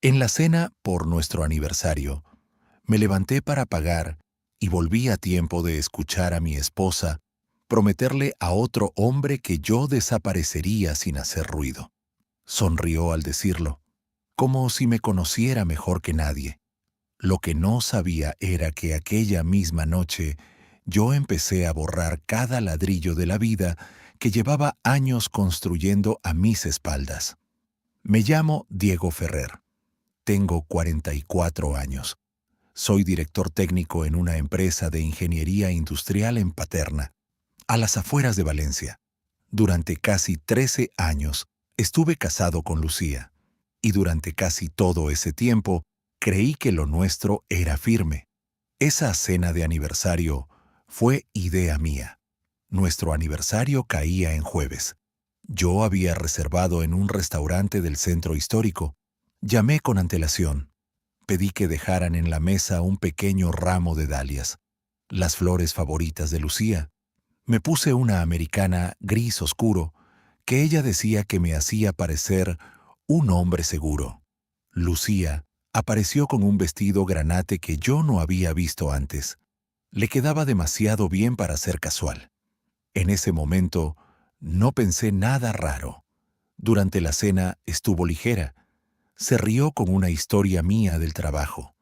En la cena por nuestro aniversario, me levanté para pagar y volví a tiempo de escuchar a mi esposa prometerle a otro hombre que yo desaparecería sin hacer ruido. Sonrió al decirlo, como si me conociera mejor que nadie. Lo que no sabía era que aquella misma noche yo empecé a borrar cada ladrillo de la vida que llevaba años construyendo a mis espaldas. Me llamo Diego Ferrer. Tengo 44 años. Soy director técnico en una empresa de ingeniería industrial en Paterna, a las afueras de Valencia. Durante casi 13 años estuve casado con Lucía, y durante casi todo ese tiempo creí que lo nuestro era firme. Esa cena de aniversario fue idea mía. Nuestro aniversario caía en jueves. Yo había reservado en un restaurante del centro histórico. Llamé con antelación. Pedí que dejaran en la mesa un pequeño ramo de dalias, las flores favoritas de Lucía. Me puse una americana gris oscuro, que ella decía que me hacía parecer un hombre seguro. Lucía apareció con un vestido granate que yo no había visto antes. Le quedaba demasiado bien para ser casual. En ese momento no pensé nada raro. Durante la cena estuvo ligera. Se rió con una historia mía del trabajo.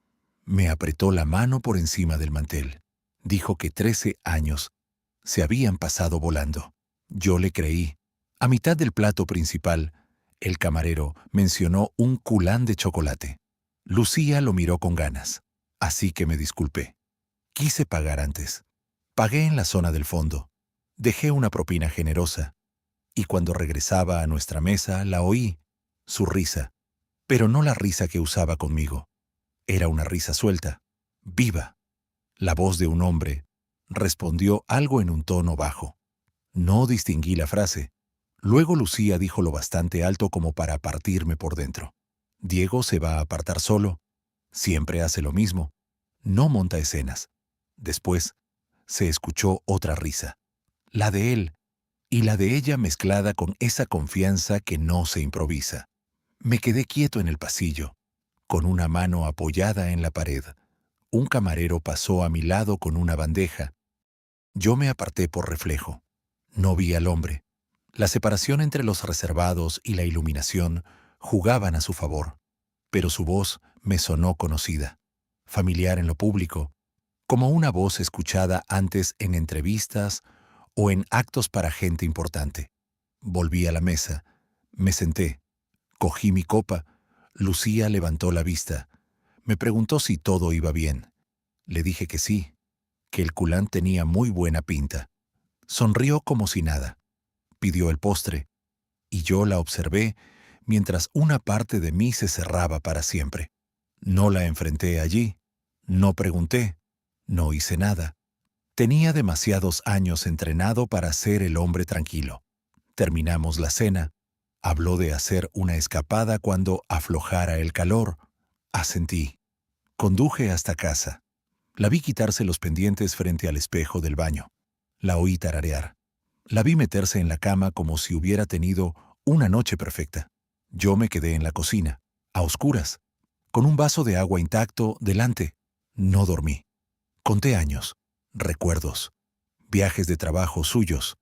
Me apretó la mano por encima del mantel. Dijo que 13 años se habían pasado volando. Yo le creí. A mitad del plato principal, el camarero mencionó un culán de chocolate. Lucía lo miró con ganas, así que me disculpé. Quise pagar antes. Pagué en la zona del fondo. Dejé una propina generosa. Y cuando regresaba a nuestra mesa, la oí, su risa. Pero no la risa que usaba conmigo. Era una risa suelta, viva. La voz de un hombre respondió algo en un tono bajo. No distinguí la frase. Luego Lucía dijo lo bastante alto como para partirme por dentro. Diego se va a apartar solo. Siempre hace lo mismo. No monta escenas. Después se escuchó otra risa. La de él y la de ella mezclada con esa confianza que no se improvisa. Me quedé quieto en el pasillo, con una mano apoyada en la pared. Un camarero pasó a mi lado con una bandeja. Yo me aparté por reflejo. No vi al hombre. La separación entre los reservados y la iluminación jugaban a su favor, pero su voz me sonó conocida, familiar en lo público, como una voz escuchada antes en entrevistas o en actos para gente importante. Volví a la mesa, me senté, cogí mi copa. Lucía levantó la vista. Me preguntó si todo iba bien. Le dije que sí, que el culán tenía muy buena pinta. Sonrió como si nada. Pidió el postre, y yo la observé mientras una parte de mí se cerraba para siempre. No la enfrenté allí, no pregunté, no hice nada. Tenía demasiados años entrenado para ser el hombre tranquilo. Terminamos la cena. Habló de hacer una escapada cuando aflojara el calor. Asentí. Conduje hasta casa. La vi quitarse los pendientes frente al espejo del baño. La oí tararear. La vi meterse en la cama como si hubiera tenido una noche perfecta. Yo me quedé en la cocina, a oscuras, con un vaso de agua intacto delante. No dormí. Conté años, recuerdos, viajes de trabajo suyos,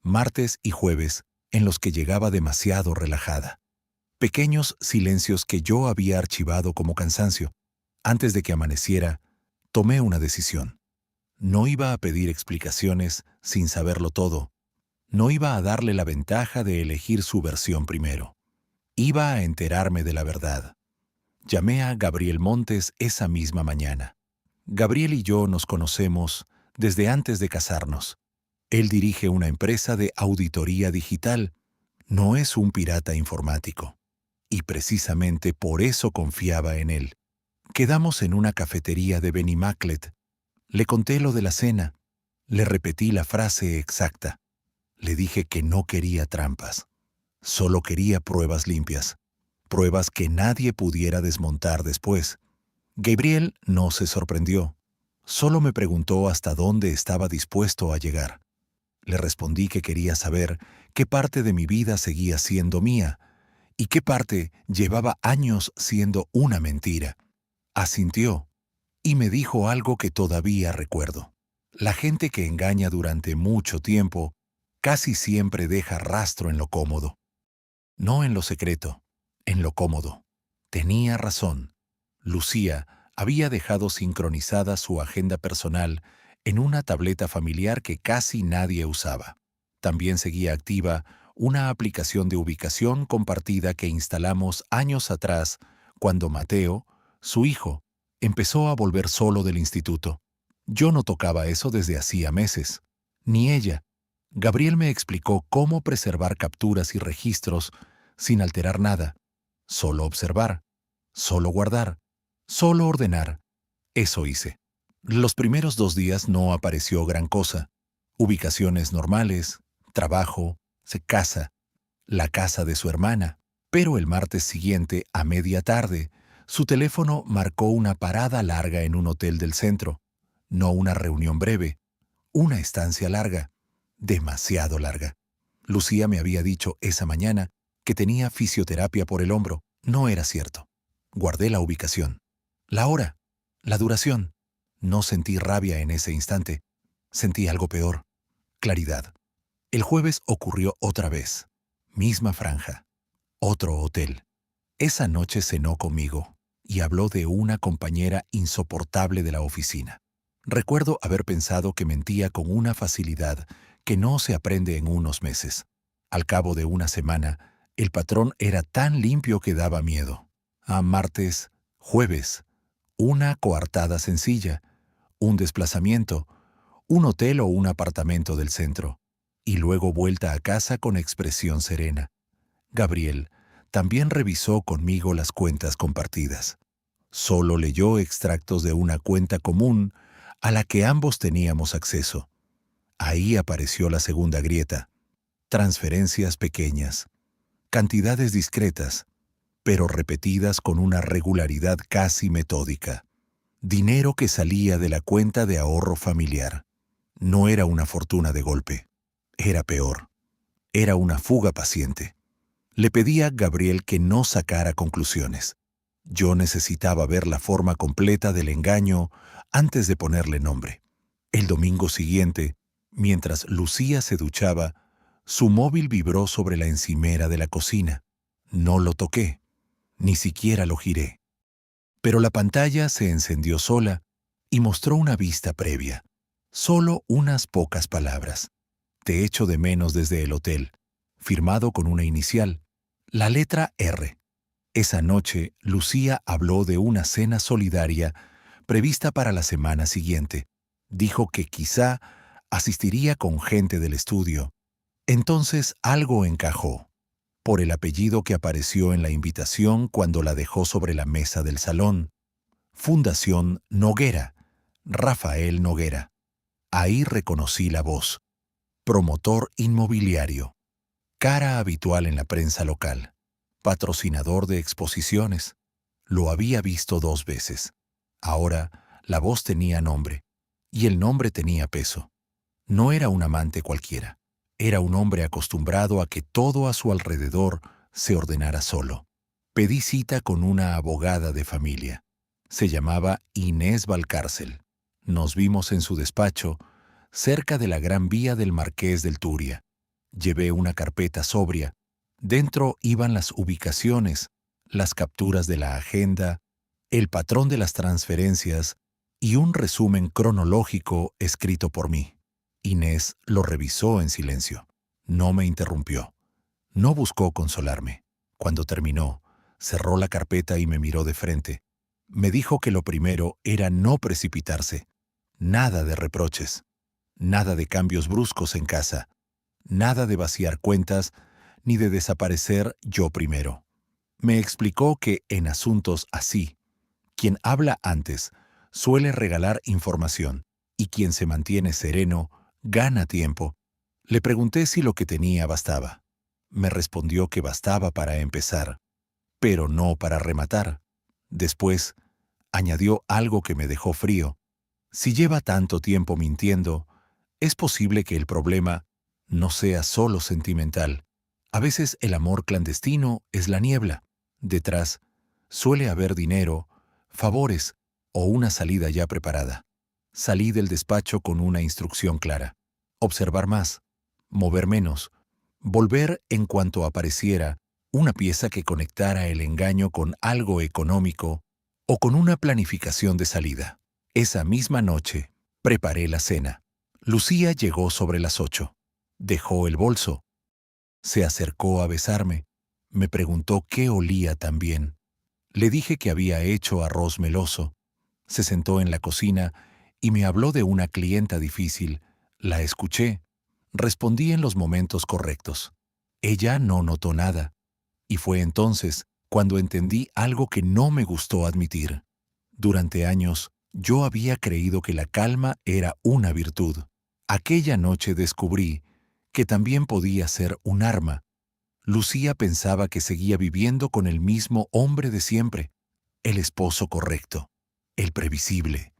martes y jueves en los que llegaba demasiado relajada. Pequeños silencios que yo había archivado como cansancio. Antes de que amaneciera, tomé una decisión. No iba a pedir explicaciones sin saberlo todo. No iba a darle la ventaja de elegir su versión primero. Iba a enterarme de la verdad. Llamé a Gabriel Montes esa misma mañana. Gabriel y yo nos conocemos desde antes de casarnos. Él dirige una empresa de auditoría digital. No es un pirata informático. Y precisamente por eso confiaba en él. Quedamos en una cafetería de Benimaclet. Le conté lo de la cena. Le repetí la frase exacta. Le dije que no quería trampas. Solo quería pruebas limpias. Pruebas que nadie pudiera desmontar después. Gabriel no se sorprendió. Solo me preguntó hasta dónde estaba dispuesto a llegar. Le respondí que quería saber qué parte de mi vida seguía siendo mía y qué parte llevaba años siendo una mentira. Asintió y me dijo algo que todavía recuerdo. La gente que engaña durante mucho tiempo casi siempre deja rastro en lo cómodo. No en lo secreto, en lo cómodo. Tenía razón. Lucía había dejado sincronizada su agenda personal en una tableta familiar que casi nadie usaba. También seguía activa una aplicación de ubicación compartida que instalamos años atrás cuando Mateo, su hijo, empezó a volver solo del instituto. Yo no tocaba eso desde hacía meses. Ni ella. Gabriel me explicó cómo preservar capturas y registros sin alterar nada. Solo observar, solo guardar, solo ordenar. Eso hice. Los primeros 2 días no apareció gran cosa. Ubicaciones normales, trabajo, casa, la casa de su hermana. Pero el martes siguiente, a media tarde, su teléfono marcó una parada larga en un hotel del centro. No una reunión breve, una estancia larga, demasiado larga. Lucía me había dicho esa mañana que tenía fisioterapia por el hombro. No era cierto. Guardé la ubicación. La hora, la duración. No sentí rabia en ese instante. Sentí algo peor. Claridad. El jueves ocurrió otra vez. Misma franja. Otro hotel. Esa noche cenó conmigo y habló de una compañera insoportable de la oficina. Recuerdo haber pensado que mentía con una facilidad que no se aprende en unos meses. Al cabo de una semana, el patrón era tan limpio que daba miedo. A martes, jueves, una coartada sencilla, un desplazamiento, un hotel o un apartamento del centro, y luego vuelta a casa con expresión serena. Gabriel también revisó conmigo las cuentas compartidas. Solo leyó extractos de una cuenta común a la que ambos teníamos acceso. Ahí apareció la segunda grieta. Transferencias pequeñas, cantidades discretas, pero repetidas con una regularidad casi metódica. Dinero que salía de la cuenta de ahorro familiar. No era una fortuna de golpe. Era peor. Era una fuga paciente. Le pedí a Gabriel que no sacara conclusiones. Yo necesitaba ver la forma completa del engaño antes de ponerle nombre. El domingo siguiente, mientras Lucía se duchaba, su móvil vibró sobre la encimera de la cocina. No lo toqué, ni siquiera lo giré. Pero la pantalla se encendió sola y mostró una vista previa. Solo unas pocas palabras. Te echo de menos desde el hotel, firmado con una inicial, la letra R. Esa noche, Lucía habló de una cena solidaria prevista para la semana siguiente. Dijo que quizá asistiría con gente del estudio. Entonces algo encajó, por el apellido que apareció en la invitación cuando la dejó sobre la mesa del salón. Fundación Noguera, Rafael Noguera. Ahí reconocí la voz. Promotor inmobiliario. Cara habitual en la prensa local. Patrocinador de exposiciones. Lo había visto 2 veces. Ahora, la voz tenía nombre, y el nombre tenía peso. No era un amante cualquiera. Era un hombre acostumbrado a que todo a su alrededor se ordenara solo. Pedí cita con una abogada de familia. Se llamaba Inés Valcárcel. Nos vimos en su despacho, cerca de la Gran Vía del Marqués del Turia. Llevé una carpeta sobria. Dentro iban las ubicaciones, las capturas de la agenda, el patrón de las transferencias y un resumen cronológico escrito por mí. Inés lo revisó en silencio. No me interrumpió. No buscó consolarme. Cuando terminó, cerró la carpeta y me miró de frente. Me dijo que lo primero era no precipitarse. Nada de reproches. Nada de cambios bruscos en casa. Nada de vaciar cuentas ni de desaparecer yo primero. Me explicó que en asuntos así, quien habla antes suele regalar información y quien se mantiene sereno gana tiempo. Le pregunté si lo que tenía bastaba. Me respondió que bastaba para empezar, pero no para rematar. Después, añadió algo que me dejó frío. Si lleva tanto tiempo mintiendo, es posible que el problema no sea solo sentimental. A veces el amor clandestino es la niebla. Detrás suele haber dinero, favores o una salida ya preparada. Salí del despacho con una instrucción clara: observar más, mover menos, volver en cuanto apareciera una pieza que conectara el engaño con algo económico o con una planificación de salida. Esa misma noche preparé la cena. Lucía llegó sobre las 8. Dejó el bolso. Se acercó a besarme. Me preguntó qué olía tan bien. Le dije que había hecho arroz meloso. Se sentó en la cocina y me habló de una clienta difícil. La escuché. Respondí en los momentos correctos. Ella no notó nada. Y fue entonces cuando entendí algo que no me gustó admitir. Durante años, yo había creído que la calma era una virtud. Aquella noche descubrí que también podía ser un arma. Lucía pensaba que seguía viviendo con el mismo hombre de siempre, el esposo correcto, el previsible,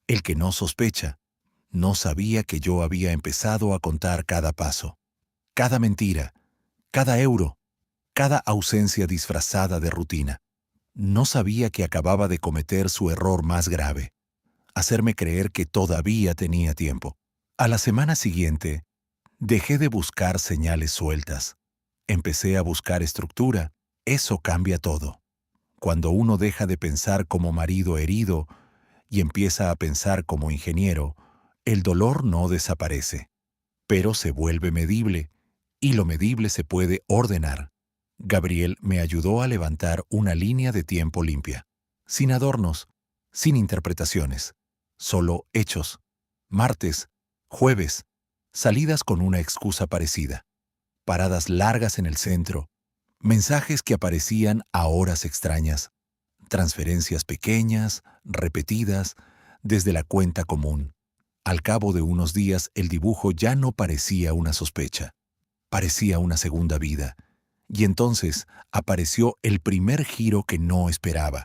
el que no sospecha. No sabía que yo había empezado a contar cada paso, cada mentira, cada euro, cada ausencia disfrazada de rutina. No sabía que acababa de cometer su error más grave: hacerme creer que todavía tenía tiempo. A la semana siguiente, dejé de buscar señales sueltas. Empecé a buscar estructura. Eso cambia todo. Cuando uno deja de pensar como marido herido y empieza a pensar como ingeniero, el dolor no desaparece, pero se vuelve medible, y lo medible se puede ordenar. Gabriel me ayudó a levantar una línea de tiempo limpia, sin adornos, sin interpretaciones, solo hechos. Martes, jueves, salidas con una excusa parecida, paradas largas en el centro, mensajes que aparecían a horas extrañas, transferencias pequeñas, repetidas, desde la cuenta común. Al cabo de unos días el dibujo ya no parecía una sospecha, parecía una segunda vida. Y entonces apareció el primer giro que no esperaba.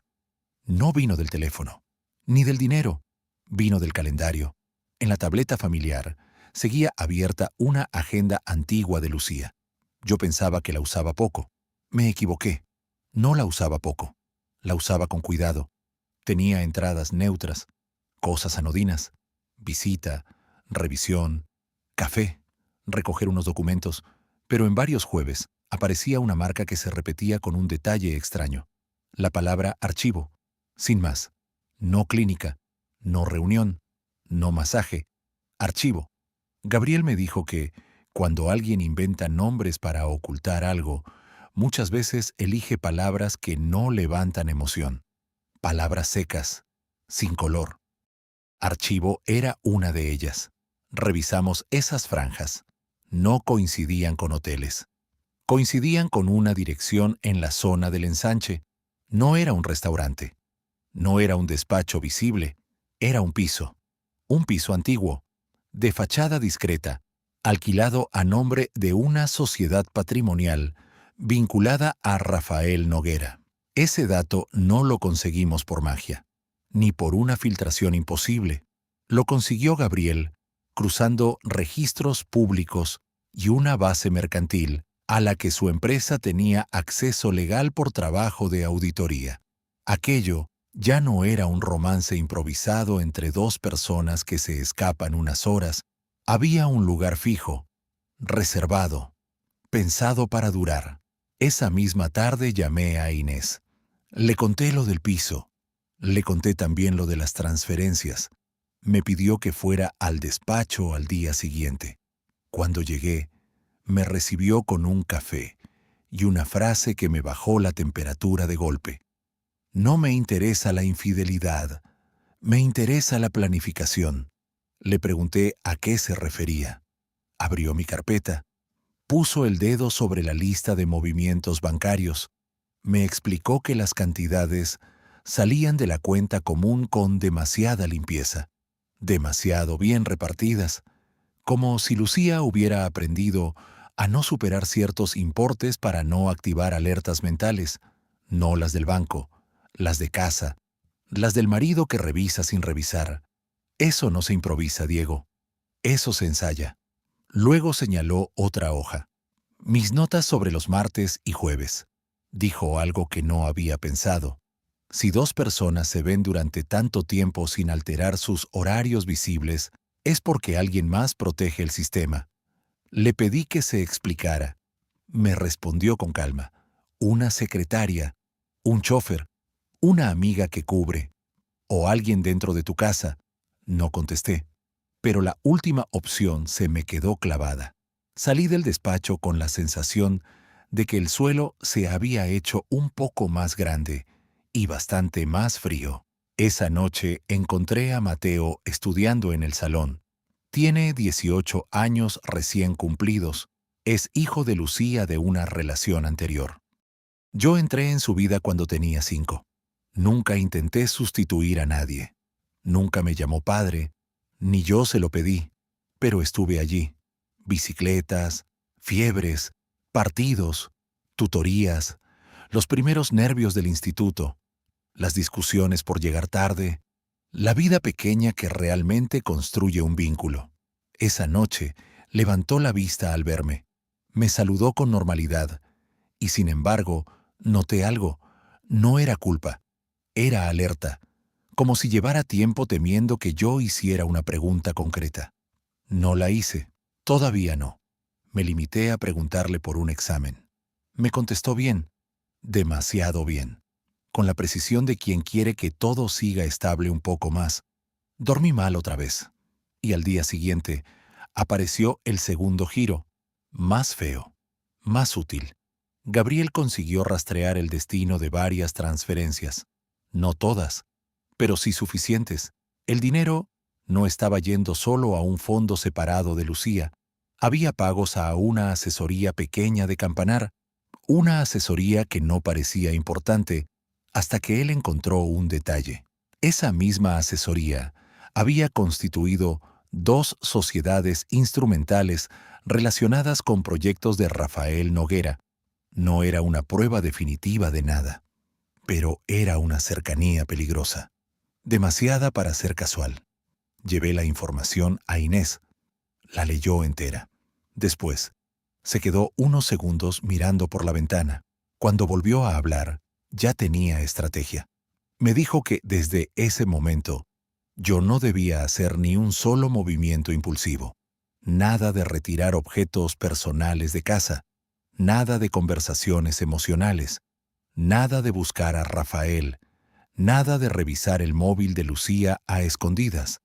No vino del teléfono, ni del dinero, vino del calendario. En la tableta familiar seguía abierta una agenda antigua de Lucía. Yo pensaba que la usaba poco. Me equivoqué. No la usaba poco. La usaba con cuidado. Tenía entradas neutras, cosas anodinas: visita, revisión, café, recoger unos documentos. Pero en varios jueves aparecía una marca que se repetía con un detalle extraño: la palabra archivo, sin más. No clínica, no reunión, no masaje, archivo. Gabriel me dijo que, cuando alguien inventa nombres para ocultar algo, muchas veces elige palabras que no levantan emoción, palabras secas, sin color. Archivo era una de ellas. Revisamos esas franjas. No coincidían con hoteles. Coincidían con una dirección en la zona del ensanche. No era un restaurante. No era un despacho visible. Era un piso. Un piso antiguo, de fachada discreta, alquilado a nombre de una sociedad patrimonial vinculada a Rafael Noguera. Ese dato no lo conseguimos por magia, ni por una filtración imposible. Lo consiguió Gabriel, cruzando registros públicos y una base mercantil a la que su empresa tenía acceso legal por trabajo de auditoría. Aquello ya no era un romance improvisado entre dos personas que se escapan unas horas. Había un lugar fijo, reservado, pensado para durar. Esa misma tarde llamé a Inés. Le conté lo del piso. Le conté también lo de las transferencias. Me pidió que fuera al despacho al día siguiente. Cuando llegué, me recibió con un café y una frase que me bajó la temperatura de golpe: no me interesa la infidelidad, me interesa la planificación. Le pregunté a qué se refería. Abrió mi carpeta, puso el dedo sobre la lista de movimientos bancarios. Me explicó que las cantidades salían de la cuenta común con demasiada limpieza, demasiado bien repartidas, como si Lucía hubiera aprendido a no superar ciertos importes para no activar alertas mentales, no las del banco, las de casa, las del marido que revisa sin revisar. Eso no se improvisa, Diego. Eso se ensaya. Luego señaló otra hoja. Mis notas sobre los martes y jueves. Dijo algo que no había pensado. Si dos personas se ven durante tanto tiempo sin alterar sus horarios visibles, es porque alguien más protege el sistema. Le pedí que se explicara. Me respondió con calma. Una secretaria, un chofer, una amiga que cubre, o alguien dentro de tu casa. No contesté, pero la última opción se me quedó clavada. Salí del despacho con la sensación de que el suelo se había hecho un poco más grande y bastante más frío. Esa noche encontré a Mateo estudiando en el salón. Tiene 18 años recién cumplidos. Es hijo de Lucía de una relación anterior. Yo entré en su vida cuando tenía 5. Nunca intenté sustituir a nadie. Nunca me llamó padre, ni yo se lo pedí, pero estuve allí. Bicicletas, fiebres, partidos, tutorías, los primeros nervios del instituto, las discusiones por llegar tarde, la vida pequeña que realmente construye un vínculo. Esa noche levantó la vista al verme. Me saludó con normalidad, y sin embargo, noté algo. No era culpa, era alerta, como si llevara tiempo temiendo que yo hiciera una pregunta concreta. No la hice, todavía no. Me limité a preguntarle por un examen. Me contestó bien, demasiado bien, con la precisión de quien quiere que todo siga estable un poco más. Dormí mal otra vez, y al día siguiente apareció el segundo giro, más feo, más útil. Gabriel consiguió rastrear el destino de varias transferencias. No todas, pero sí suficientes. El dinero no estaba yendo solo a un fondo separado de Lucía. Había pagos a una asesoría pequeña de Campanar, una asesoría que no parecía importante, hasta que él encontró un detalle. Esa misma asesoría había constituido 2 sociedades instrumentales relacionadas con proyectos de Rafael Noguera. No era una prueba definitiva de nada, pero era una cercanía peligrosa, demasiada para ser casual. Llevé la información a Inés. La leyó entera. Después, se quedó unos segundos mirando por la ventana. Cuando volvió a hablar, ya tenía estrategia. Me dijo que desde ese momento yo no debía hacer ni un solo movimiento impulsivo. Nada de retirar objetos personales de casa. Nada de conversaciones emocionales. Nada de buscar a Rafael. Nada de revisar el móvil de Lucía a escondidas.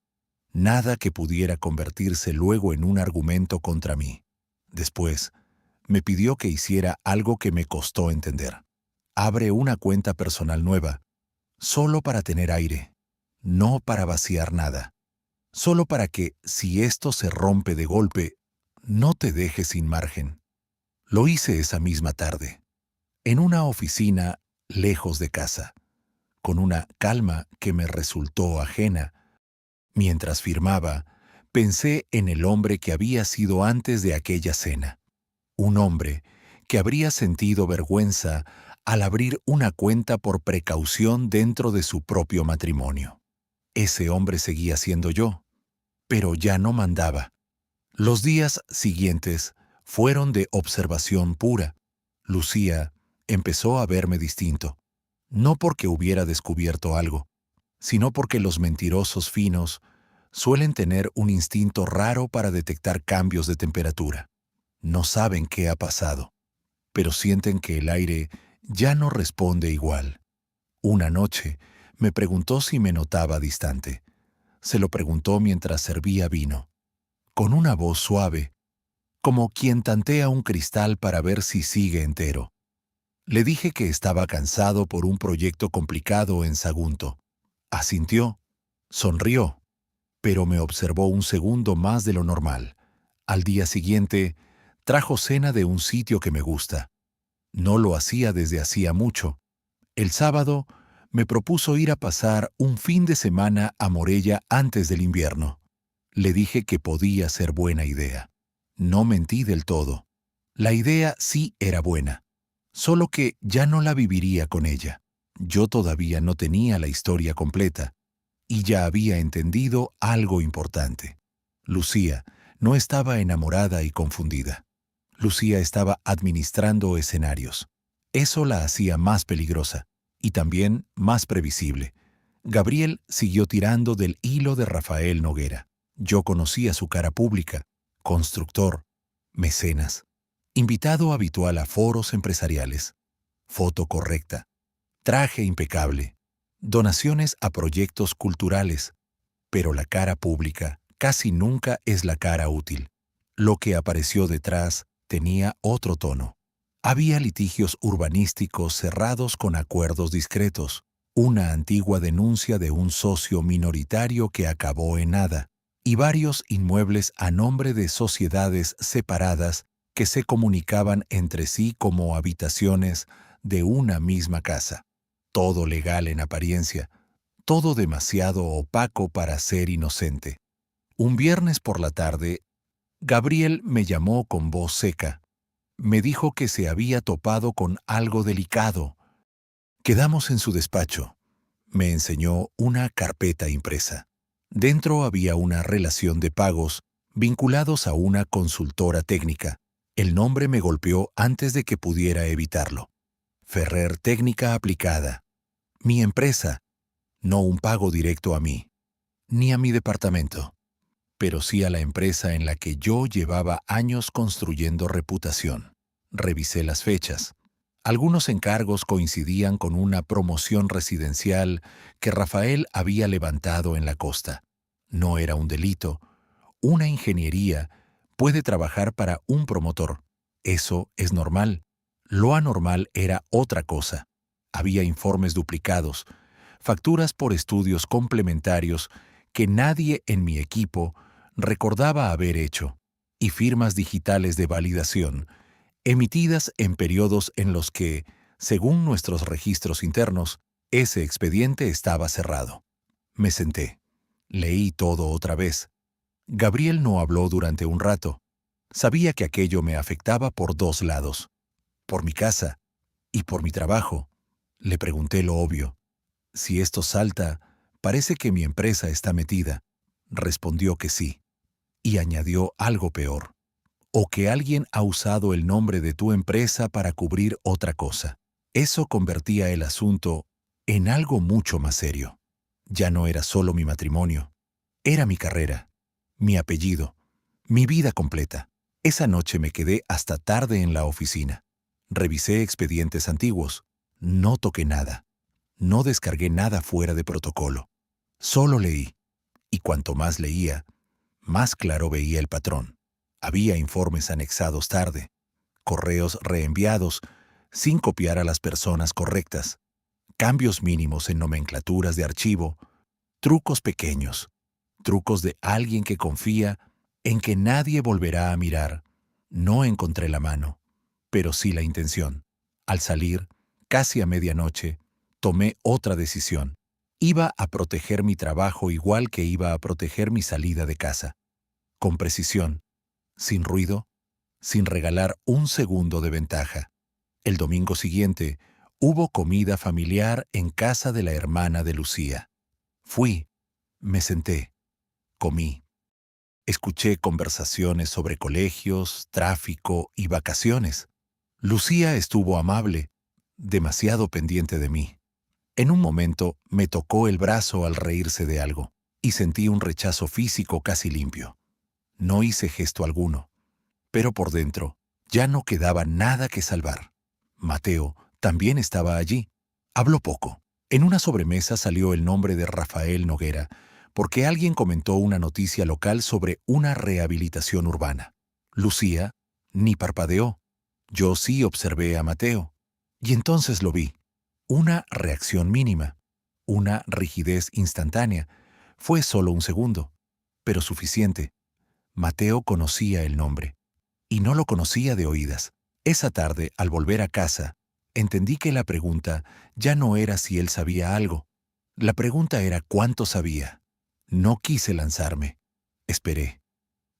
Nada que pudiera convertirse luego en un argumento contra mí. Después, me pidió que hiciera algo que me costó entender. Abre una cuenta personal nueva, solo para tener aire, no para vaciar nada. Solo para que, si esto se rompe de golpe, no te dejes sin margen. Lo hice esa misma tarde, en una oficina lejos de casa, con una calma que me resultó ajena. Mientras firmaba, pensé en el hombre que había sido antes de aquella cena. Un hombre que habría sentido vergüenza al abrir una cuenta por precaución dentro de su propio matrimonio. Ese hombre seguía siendo yo, pero ya no mandaba. Los días siguientes fueron de observación pura. Lucía empezó a verme distinto, no porque hubiera descubierto algo, sino porque los mentirosos finos suelen tener un instinto raro para detectar cambios de temperatura. No saben qué ha pasado, pero sienten que el aire ya no responde igual. Una noche me preguntó si me notaba distante. Se lo preguntó mientras servía vino, con una voz suave, como quien tantea un cristal para ver si sigue entero. Le dije que estaba cansado por un proyecto complicado en Sagunto. Asintió, sonrió, pero me observó un segundo más de lo normal. Al día siguiente, trajo cena de un sitio que me gusta. No lo hacía desde hacía mucho. El sábado me propuso ir a pasar un fin de semana a Morella antes del invierno. Le dije que podía ser buena idea. No mentí del todo. La idea sí era buena, solo que ya no la viviría con ella. Yo todavía no tenía la historia completa, y ya había entendido algo importante. Lucía no estaba enamorada y confundida. Lucía estaba administrando escenarios. Eso la hacía más peligrosa y también más previsible. Gabriel siguió tirando del hilo de Rafael Noguera. Yo conocía su cara pública: constructor, mecenas, invitado habitual a foros empresariales, foto correcta, traje impecable, donaciones a proyectos culturales. Pero la cara pública casi nunca es la cara útil. Lo que apareció detrás tenía otro tono. Había litigios urbanísticos cerrados con acuerdos discretos, una antigua denuncia de un socio minoritario que acabó en nada, y varios inmuebles a nombre de sociedades separadas que se comunicaban entre sí como habitaciones de una misma casa. Todo legal en apariencia, todo demasiado opaco para ser inocente. Un viernes por la tarde, Gabriel me llamó con voz seca. Me dijo que se había topado con algo delicado. Quedamos en su despacho. Me enseñó una carpeta impresa. Dentro había una relación de pagos vinculados a una consultora técnica. El nombre me golpeó antes de que pudiera evitarlo. Ferrer Técnica Aplicada. Mi empresa, no un pago directo a mí, ni a mi departamento, pero sí a la empresa en la que yo llevaba años construyendo reputación. Revisé las fechas. Algunos encargos coincidían con una promoción residencial que Rafael había levantado en la costa. No era un delito. Una ingeniería puede trabajar para un promotor. Eso es normal. Lo anormal era otra cosa. Había informes duplicados, facturas por estudios complementarios que nadie en mi equipo recordaba haber hecho, y firmas digitales de validación, emitidas en periodos en los que, según nuestros registros internos, ese expediente estaba cerrado. Me senté. Leí todo otra vez. Gabriel no habló durante un rato. Sabía que aquello me afectaba por dos lados: por mi casa y por mi trabajo. Le pregunté lo obvio. Si esto salta, parece que mi empresa está metida. Respondió que sí. Y añadió algo peor: o que alguien ha usado el nombre de tu empresa para cubrir otra cosa. Eso convertía el asunto en algo mucho más serio. Ya no era solo mi matrimonio. Era mi carrera, mi apellido, mi vida completa. Esa noche me quedé hasta tarde en la oficina. Revisé expedientes antiguos. No toqué nada. No descargué nada fuera de protocolo. Solo leí. Y cuanto más leía, más claro veía el patrón. Había informes anexados tarde, correos reenviados sin copiar a las personas correctas, cambios mínimos en nomenclaturas de archivo, trucos pequeños, trucos de alguien que confía en que nadie volverá a mirar. No encontré la mano, pero sí la intención. Al salir, casi a medianoche, tomé otra decisión. Iba a proteger mi trabajo igual que iba a proteger mi salida de casa. Con precisión, sin ruido, sin regalar un segundo de ventaja. El domingo siguiente hubo comida familiar en casa de la hermana de Lucía. Fui, me senté, comí. Escuché conversaciones sobre colegios, tráfico y vacaciones. Lucía estuvo amable, demasiado pendiente de mí. En un momento me tocó el brazo al reírse de algo, y sentí un rechazo físico casi limpio. No hice gesto alguno, pero por dentro ya no quedaba nada que salvar. Mateo también estaba allí. Habló poco. En una sobremesa salió el nombre de Rafael Noguera, porque alguien comentó una noticia local sobre una rehabilitación urbana. Lucía ni parpadeó. Yo sí observé a Mateo, y entonces lo vi. Una reacción mínima, una rigidez instantánea. Fue solo un segundo, pero suficiente. Mateo conocía el nombre, y no lo conocía de oídas. Esa tarde, al volver a casa, entendí que la pregunta ya no era si él sabía algo. La pregunta era cuánto sabía. No quise lanzarme. Esperé.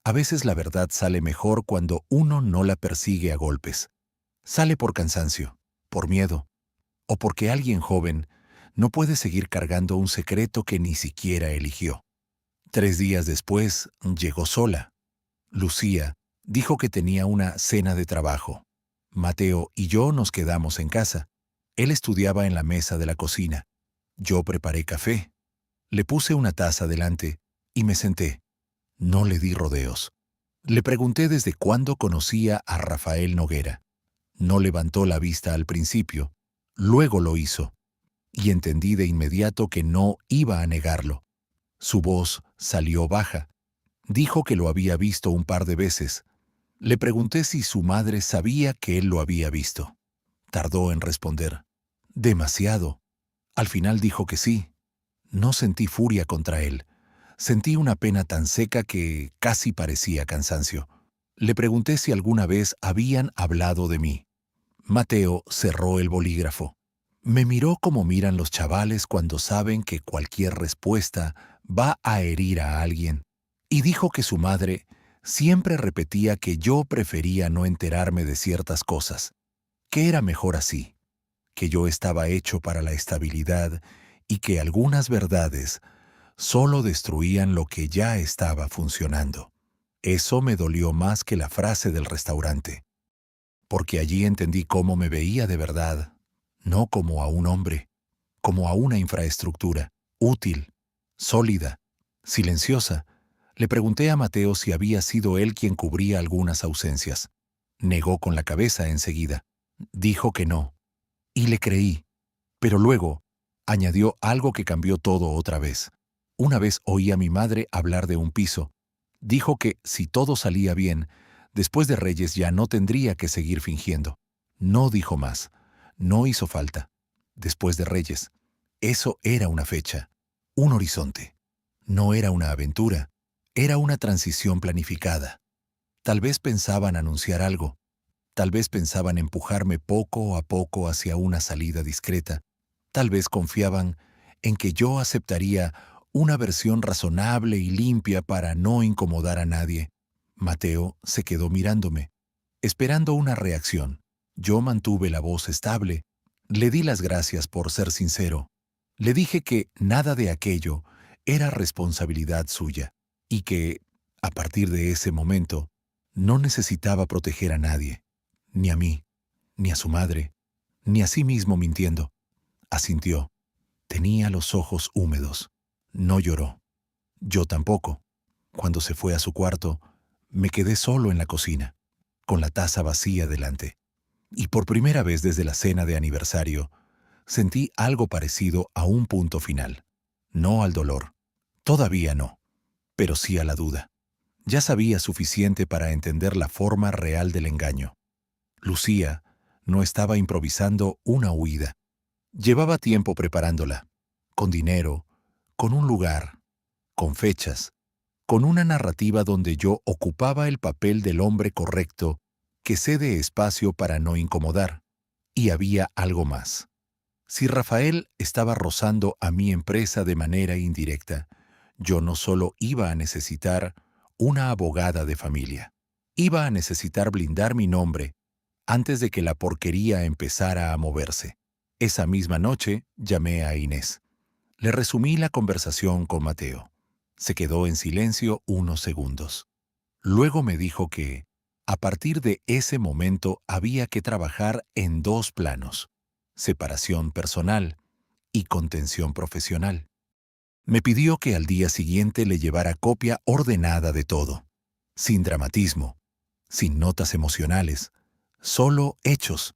A veces la verdad sale mejor cuando uno no la persigue a golpes. Sale por cansancio, por miedo, o porque alguien joven no puede seguir cargando un secreto que ni siquiera eligió. 3 días después, llegó sola. Lucía Dijo que tenía una cena de trabajo. Mateo y yo nos quedamos en casa. Él estudiaba en la mesa de la cocina. Yo preparé café. Le puse una taza delante y me senté. No le di rodeos. Le pregunté desde cuándo conocía a Rafael Noguera. No levantó la vista al principio. Luego lo hizo. Y entendí de inmediato que no iba a negarlo. Su voz salió baja. Dijo que lo había visto un par de veces. Le pregunté si su madre sabía que él lo había visto. Tardó en responder. Demasiado. Al final dijo que sí. No sentí furia contra él. Sentí una pena tan seca que casi parecía cansancio. Le pregunté si alguna vez habían hablado de mí. Mateo cerró el bolígrafo. Me miró como miran los chavales cuando saben que cualquier respuesta va a herir a alguien, y dijo que su madre siempre repetía que yo prefería no enterarme de ciertas cosas, que era mejor así, que yo estaba hecho para la estabilidad y que algunas verdades solo destruían lo que ya estaba funcionando. Eso me dolió más que la frase del restaurante, porque allí entendí cómo me veía de verdad, no como a un hombre, como a una infraestructura, útil, sólida, silenciosa. Le pregunté a Mateo si había sido él quien cubría algunas ausencias. Negó con la cabeza enseguida. Dijo que no. Y le creí. Pero luego añadió algo que cambió todo otra vez. Una vez oí a mi madre hablar de un piso. Dijo que, si todo salía bien, después de Reyes ya no tendría que seguir fingiendo. No dijo más. No hizo falta. Después de Reyes. Eso era una fecha, un horizonte. No era una aventura, era una transición planificada. Tal vez pensaban anunciar algo. Tal vez pensaban empujarme poco a poco hacia una salida discreta. Tal vez confiaban en que yo aceptaría una versión razonable y limpia para no incomodar a nadie. Mateo se quedó mirándome, esperando una reacción. Yo mantuve la voz estable. Le di las gracias por ser sincero. Le dije que nada de aquello era responsabilidad suya y que, a partir de ese momento, no necesitaba proteger a nadie, ni a mí, ni a su madre, ni a sí mismo mintiendo. Asintió. Tenía los ojos húmedos. No lloró. Yo tampoco. Cuando se fue a su cuarto, me quedé solo en la cocina, con la taza vacía delante. Y por primera vez desde la cena de aniversario, sentí algo parecido a un punto final. No al dolor. Todavía no. Pero sí a la duda. Ya sabía suficiente para entender la forma real del engaño. Lucía no estaba improvisando una huida. Llevaba tiempo preparándola, con dinero, con un lugar, con fechas, con una narrativa donde yo ocupaba el papel del hombre correcto que cede espacio para no incomodar. Y había algo más. Si Rafael estaba rozando a mi empresa de manera indirecta, yo no solo iba a necesitar una abogada de familia, iba a necesitar blindar mi nombre antes de que la porquería empezara a moverse. Esa misma noche llamé a Inés. Le resumí la conversación con Mateo. Se quedó en silencio unos segundos. Luego me dijo que, a partir de ese momento, había que trabajar en dos planos: separación personal y contención profesional. Me pidió que al día siguiente le llevara copia ordenada de todo, sin dramatismo, sin notas emocionales, solo hechos.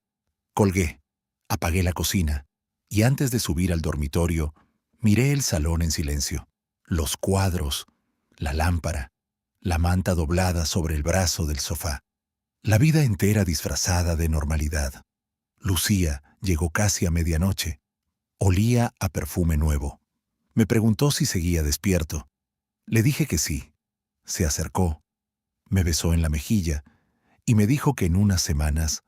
Colgué, apagué la cocina y antes de subir al dormitorio, miré el salón en silencio. Los cuadros, la lámpara, la manta doblada sobre el brazo del sofá. La vida entera disfrazada de normalidad. Lucía llegó casi a medianoche. Olía a perfume nuevo. Me preguntó si seguía despierto. Le dije que sí. Se acercó, me besó en la mejilla y me dijo que en unas semanas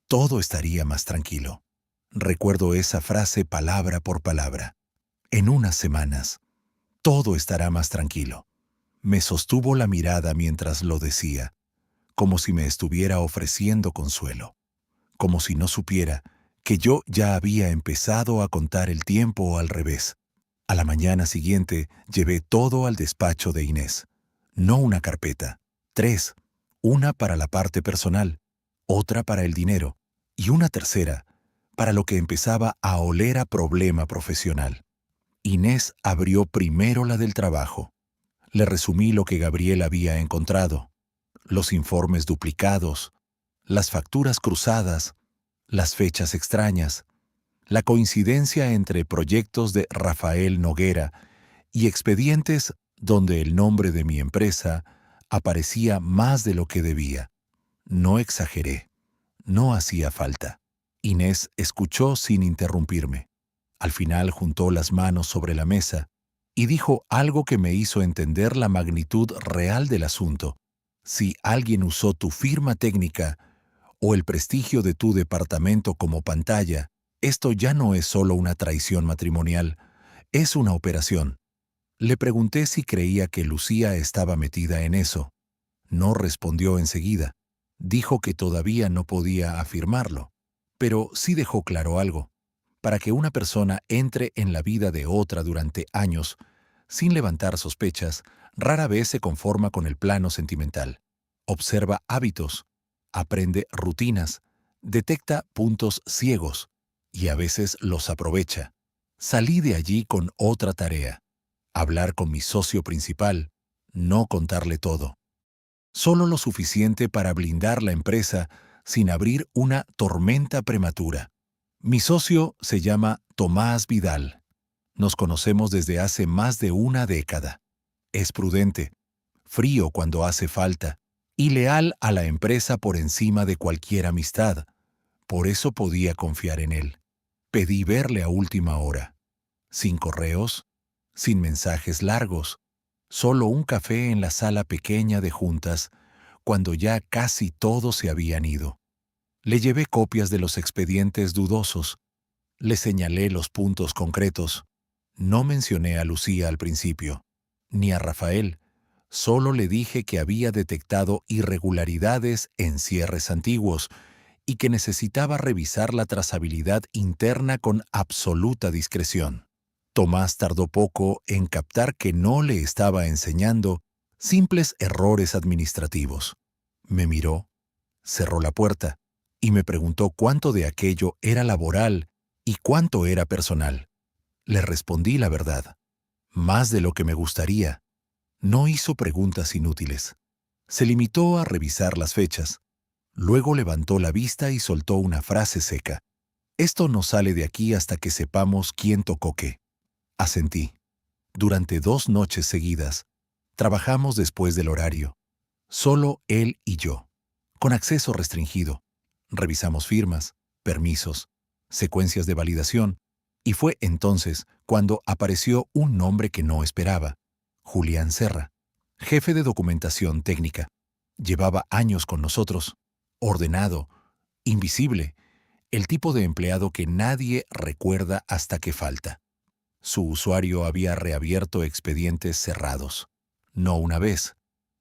todo estaría más tranquilo. Recuerdo esa frase palabra por palabra. En unas semanas, todo estará más tranquilo. Me sostuvo la mirada mientras lo decía, como si me estuviera ofreciendo consuelo, como si no supiera que yo ya había empezado a contar el tiempo al revés. A la mañana siguiente llevé todo al despacho de Inés. No una carpeta, tres, una para la parte personal, otra para el dinero y una tercera para lo que empezaba a oler a problema profesional. Inés abrió primero la del trabajo. Le resumí lo que Gabriel había encontrado: los informes duplicados, las facturas cruzadas, las fechas extrañas, la coincidencia entre proyectos de Rafael Noguera y expedientes donde el nombre de mi empresa aparecía más de lo que debía. No exageré, no hacía falta. Inés escuchó sin interrumpirme. Al final juntó las manos sobre la mesa y dijo algo que me hizo entender la magnitud real del asunto. Si alguien usó tu firma técnica o el prestigio de tu departamento como pantalla, esto ya no es solo una traición matrimonial, es una operación. Le pregunté si creía que Lucía estaba metida en eso. No respondió enseguida. Dijo que todavía no podía afirmarlo, pero sí dejó claro algo. Para que una persona entre en la vida de otra durante años, sin levantar sospechas, rara vez se conforma con el plano sentimental. Observa hábitos, aprende rutinas, detecta puntos ciegos y a veces los aprovecha. Salí de allí con otra tarea: hablar con mi socio principal, no contarle todo. Solo lo suficiente para blindar la empresa sin abrir una tormenta prematura. Mi socio se llama Tomás Vidal. Nos conocemos desde hace más de una década. Es prudente, frío cuando hace falta y leal a la empresa por encima de cualquier amistad. Por eso podía confiar en él. Pedí verle a última hora. Sin correos, sin mensajes largos, solo un café en la sala pequeña de juntas, cuando ya casi todos se habían ido. Le llevé copias de los expedientes dudosos. Le señalé los puntos concretos. No mencioné a Lucía al principio, ni a Rafael. Solo le dije que había detectado irregularidades en cierres antiguos y que necesitaba revisar la trazabilidad interna con absoluta discreción. Tomás tardó poco en captar que no le estaba enseñando simples errores administrativos. Me miró, cerró la puerta y me preguntó cuánto de aquello era laboral y cuánto era personal. Le respondí la verdad: más de lo que me gustaría. No hizo preguntas inútiles. Se limitó a revisar las fechas. Luego levantó la vista y soltó una frase seca: esto no sale de aquí hasta que sepamos quién tocó qué. Asentí. Durante 2 noches seguidas, trabajamos después del horario. Solo él y yo, con acceso restringido. Revisamos firmas, permisos, secuencias de validación, y fue entonces cuando apareció un nombre que no esperaba: Julián Serra, jefe de documentación técnica. Llevaba años con nosotros, ordenado, invisible, el tipo de empleado que nadie recuerda hasta que falta. Su usuario había reabierto expedientes cerrados. No una vez,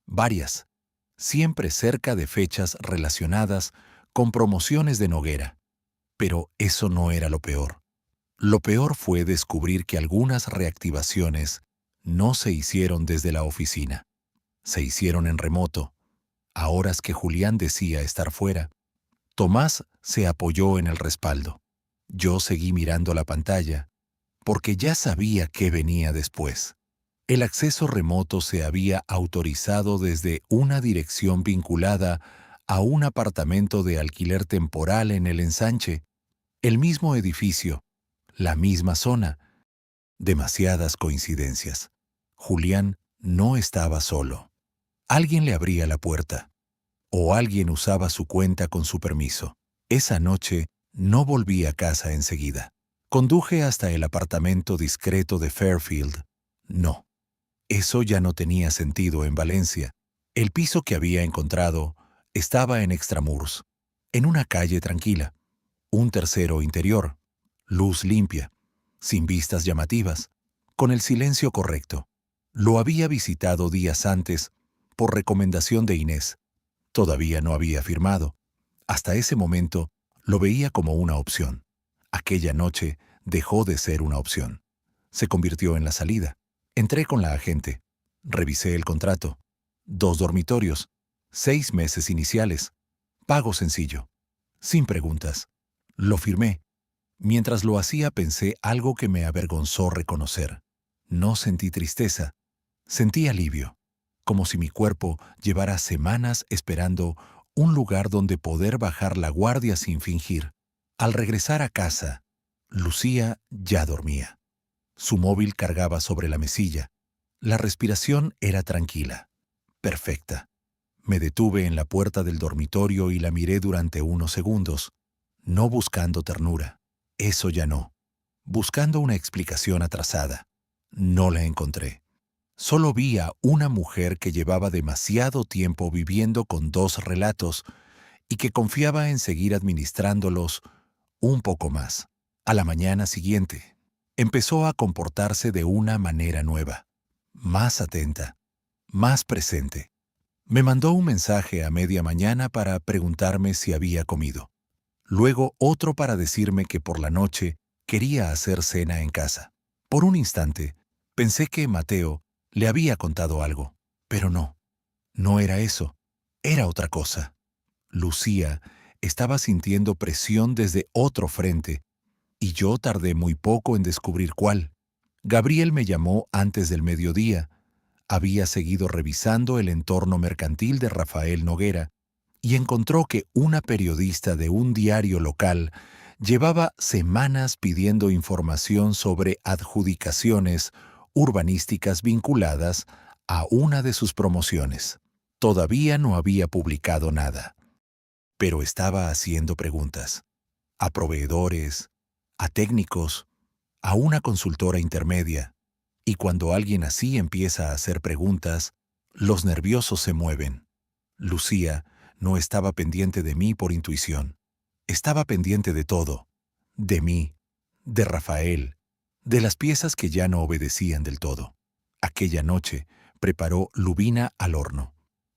varias, siempre cerca de fechas relacionadas con promociones de Noguera. Pero eso no era lo peor. Lo peor fue descubrir que algunas reactivaciones no se hicieron desde la oficina. Se hicieron en remoto, a horas que Julián decía estar fuera. Tomás se apoyó en el respaldo. Yo seguí mirando la pantalla, porque ya sabía qué venía después. El acceso remoto se había autorizado desde una dirección vinculada a un apartamento de alquiler temporal en el Ensanche, el mismo edificio, la misma zona. Demasiadas coincidencias. Julián no estaba solo. Alguien le abría la puerta, o alguien usaba su cuenta con su permiso. Esa noche no volví a casa enseguida. Conduje hasta el apartamento discreto de Fairfield. No, eso ya no tenía sentido en Valencia. El piso que había encontrado estaba en Extramurs, en una calle tranquila, un tercero interior, luz limpia, sin vistas llamativas, con el silencio correcto. Lo había visitado días antes por recomendación de Inés. Todavía no había firmado. Hasta ese momento lo veía como una opción. Aquella noche dejó de ser una opción. Se convirtió en la salida. Entré con la agente. Revisé el contrato. 2 dormitorios, 6 meses iniciales. Pago sencillo. Sin preguntas. Lo firmé. Mientras lo hacía pensé algo que me avergonzó reconocer. No sentí tristeza. Sentí alivio. Como si mi cuerpo llevara semanas esperando un lugar donde poder bajar la guardia sin fingir. Al regresar a casa, Lucía ya dormía. Su móvil cargaba sobre la mesilla. La respiración era tranquila, perfecta. Me detuve en la puerta del dormitorio y la miré durante unos segundos, no buscando ternura. Eso ya no. Buscando una explicación atrasada. No la encontré. Solo vi a una mujer que llevaba demasiado tiempo viviendo con 2 relatos y que confiaba en seguir administrándolos un poco más. A la mañana siguiente, empezó a comportarse de una manera nueva, más atenta, más presente. Me mandó un mensaje a media mañana para preguntarme si había comido. Luego otro para decirme que por la noche quería hacer cena en casa. Por un instante, pensé que Mateo le había contado algo, pero no, no era eso, era otra cosa. Lucía estaba sintiendo presión desde otro frente, y yo tardé muy poco en descubrir cuál. Gabriel me llamó antes del mediodía. Había seguido revisando el entorno mercantil de Rafael Noguera y encontró que una periodista de un diario local llevaba semanas pidiendo información sobre adjudicaciones urbanísticas vinculadas a una de sus promociones. Todavía no había publicado nada, pero estaba haciendo preguntas a proveedores, a técnicos, a una consultora intermedia. Y cuando alguien así empieza a hacer preguntas, los nerviosos se mueven. Lucía no estaba pendiente de mí por intuición. Estaba pendiente de todo. De mí, de Rafael, de las piezas que ya no obedecían del todo. Aquella noche preparó lubina al horno.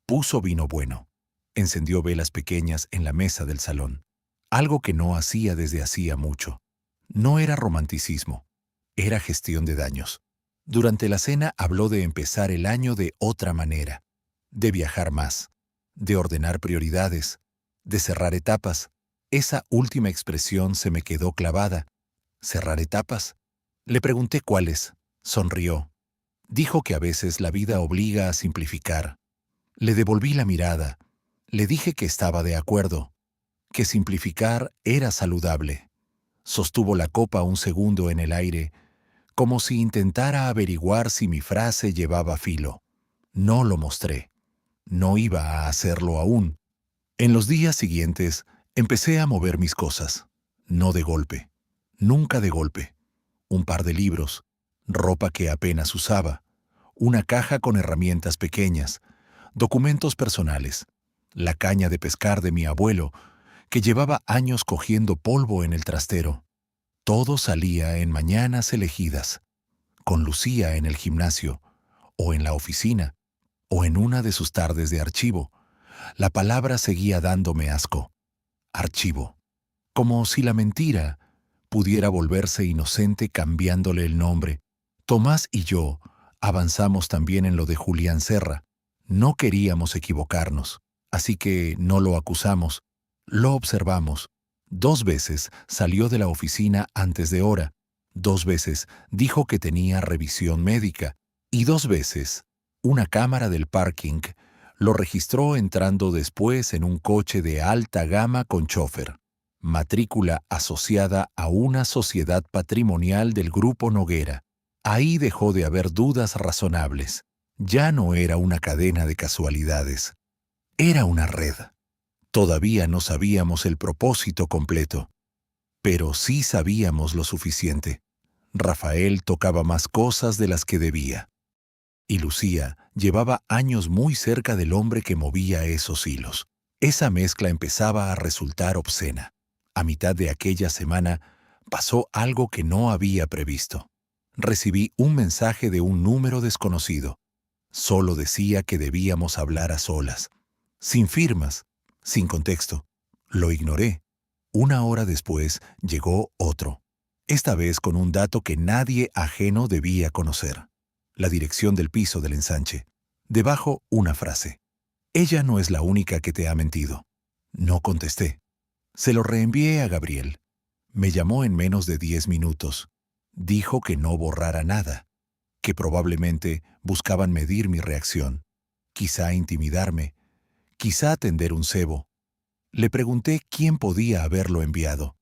Puso vino bueno. Encendió velas pequeñas en la mesa del salón. Algo que no hacía desde hacía mucho. No era romanticismo. Era gestión de daños. Durante la cena habló de empezar el año de otra manera, de viajar más, de ordenar prioridades, de cerrar etapas. Esa última expresión se me quedó clavada. ¿Cerrar etapas? Le pregunté cuáles. Sonrió. Dijo que a veces la vida obliga a simplificar. Le devolví la mirada. Le dije que estaba de acuerdo, que simplificar era saludable. Sostuvo la copa un segundo en el aire, como si intentara averiguar si mi frase llevaba filo. No lo mostré. No iba a hacerlo aún. En los días siguientes empecé a mover mis cosas. No de golpe. Nunca de golpe. Un par de libros, ropa que apenas usaba, una caja con herramientas pequeñas, documentos personales, la caña de pescar de mi abuelo, que llevaba años cogiendo polvo en el trastero. Todo salía en mañanas elegidas, con Lucía en el gimnasio, o en la oficina, o en una de sus tardes de archivo. La palabra seguía dándome asco. Archivo. Como si la mentira pudiera volverse inocente cambiándole el nombre. Tomás y yo avanzamos también en lo de Julián Serra. No queríamos equivocarnos, así que no lo acusamos. Lo observamos. 2 veces salió de la oficina antes de hora. 2 veces dijo que tenía revisión médica. Y 2 veces, una cámara del parking lo registró entrando después en un coche de alta gama con chofer, matrícula asociada a una sociedad patrimonial del Grupo Noguera. Ahí dejó de haber dudas razonables. Ya no era una cadena de casualidades. Era una red. Todavía no sabíamos el propósito completo, pero sí sabíamos lo suficiente. Rafael tocaba más cosas de las que debía. Y Lucía llevaba años muy cerca del hombre que movía esos hilos. Esa mezcla empezaba a resultar obscena. A mitad de aquella semana pasó algo que no había previsto. Recibí un mensaje de un número desconocido. Solo decía que debíamos hablar a solas, sin firmas, sin contexto. Lo ignoré. 1 hora después llegó otro, esta vez con un dato que nadie ajeno debía conocer: la dirección del piso del ensanche. Debajo una frase: Ella no es la única que te ha mentido. No contesté. Se lo reenvié a Gabriel. Me llamó en menos de 10 minutos. Dijo que no borrara nada, que probablemente buscaban medir mi reacción, quizá intimidarme, quizá tender un cebo. Le pregunté quién podía haberlo enviado.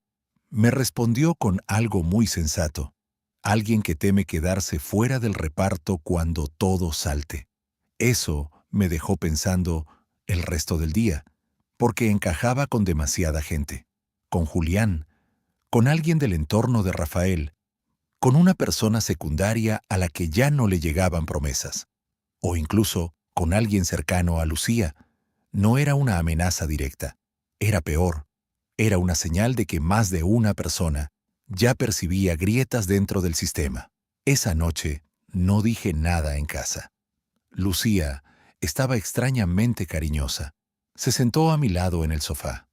Me respondió con algo muy sensato. Alguien que teme quedarse fuera del reparto cuando todo salte. Eso me dejó pensando el resto del día, porque encajaba con demasiada gente. Con Julián, con alguien del entorno de Rafael, con una persona secundaria a la que ya no le llegaban promesas, o incluso con alguien cercano a Lucía. No era una amenaza directa, era peor, era una señal de que más de una persona ya percibía grietas dentro del sistema. Esa noche no dije nada en casa. Lucía estaba extrañamente cariñosa. Se sentó a mi lado en el sofá.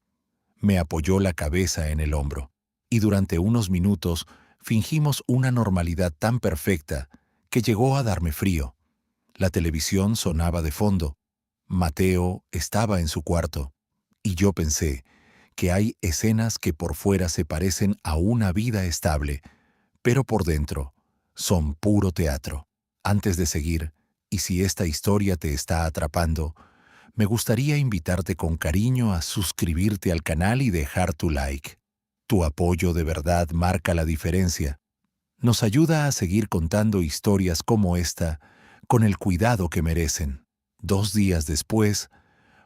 Me apoyó la cabeza en el hombro, y durante unos minutos fingimos una normalidad tan perfecta que llegó a darme frío. La televisión sonaba de fondo. Mateo estaba en su cuarto, y yo pensé que hay escenas que por fuera se parecen a una vida estable, pero por dentro son puro teatro. Antes de seguir, y si esta historia te está atrapando, me gustaría invitarte con cariño a suscribirte al canal y dejar tu like. Tu apoyo de verdad marca la diferencia. Nos ayuda a seguir contando historias como esta con el cuidado que merecen. 2 días después,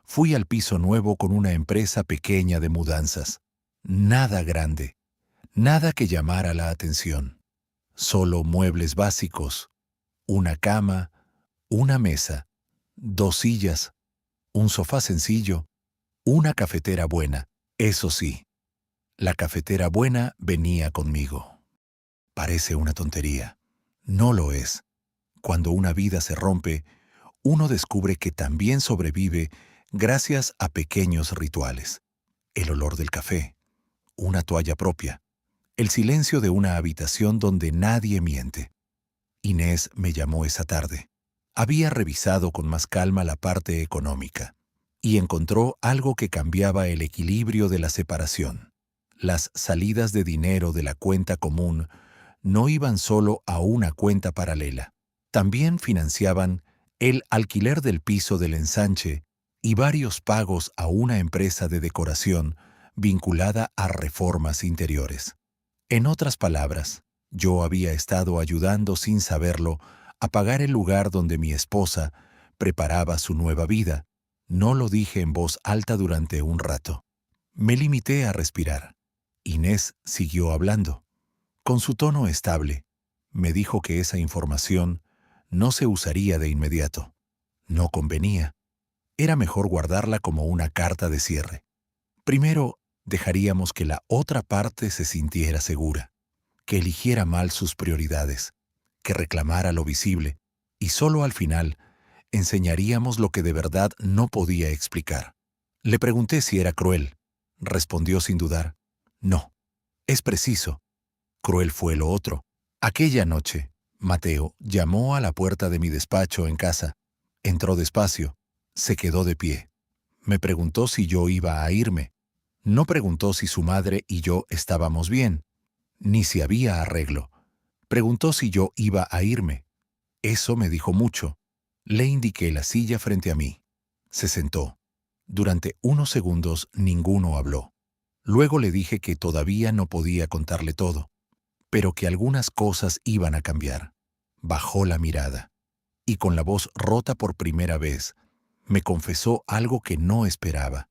fui al piso nuevo con una empresa pequeña de mudanzas. Nada grande, nada que llamara la atención. Solo muebles básicos, una cama, una mesa, 2 sillas, un sofá sencillo, una cafetera buena. Eso sí, la cafetera buena venía conmigo. Parece una tontería. No lo es. Cuando una vida se rompe, uno descubre que también sobrevive gracias a pequeños rituales. El olor del café, una toalla propia, el silencio de una habitación donde nadie miente. Inés me llamó esa tarde. Había revisado con más calma la parte económica y encontró algo que cambiaba el equilibrio de la separación. Las salidas de dinero de la cuenta común no iban solo a una cuenta paralela. También financiaban el alquiler del piso del ensanche y varios pagos a una empresa de decoración vinculada a reformas interiores. En otras palabras, yo había estado ayudando sin saberlo a pagar el lugar donde mi esposa preparaba su nueva vida. No lo dije en voz alta durante un rato. Me limité a respirar. Inés siguió hablando. Con su tono estable, me dijo que esa información no se usaría de inmediato. No convenía. Era mejor guardarla como una carta de cierre. Primero, dejaríamos que la otra parte se sintiera segura, que eligiera mal sus prioridades, que reclamara lo visible, y solo al final enseñaríamos lo que de verdad no podía explicar. Le pregunté si era cruel. Respondió sin dudar. No, es preciso. Cruel fue lo otro. Aquella noche, Mateo llamó a la puerta de mi despacho en casa. Entró despacio. Se quedó de pie. Me preguntó si yo iba a irme. No preguntó si su madre y yo estábamos bien, ni si había arreglo. Preguntó si yo iba a irme. Eso me dijo mucho. Le indiqué la silla frente a mí. Se sentó. Durante unos segundos ninguno habló. Luego le dije que todavía no podía contarle todo, pero que algunas cosas iban a cambiar. Bajó la mirada, y con la voz rota por primera vez, me confesó algo que no esperaba.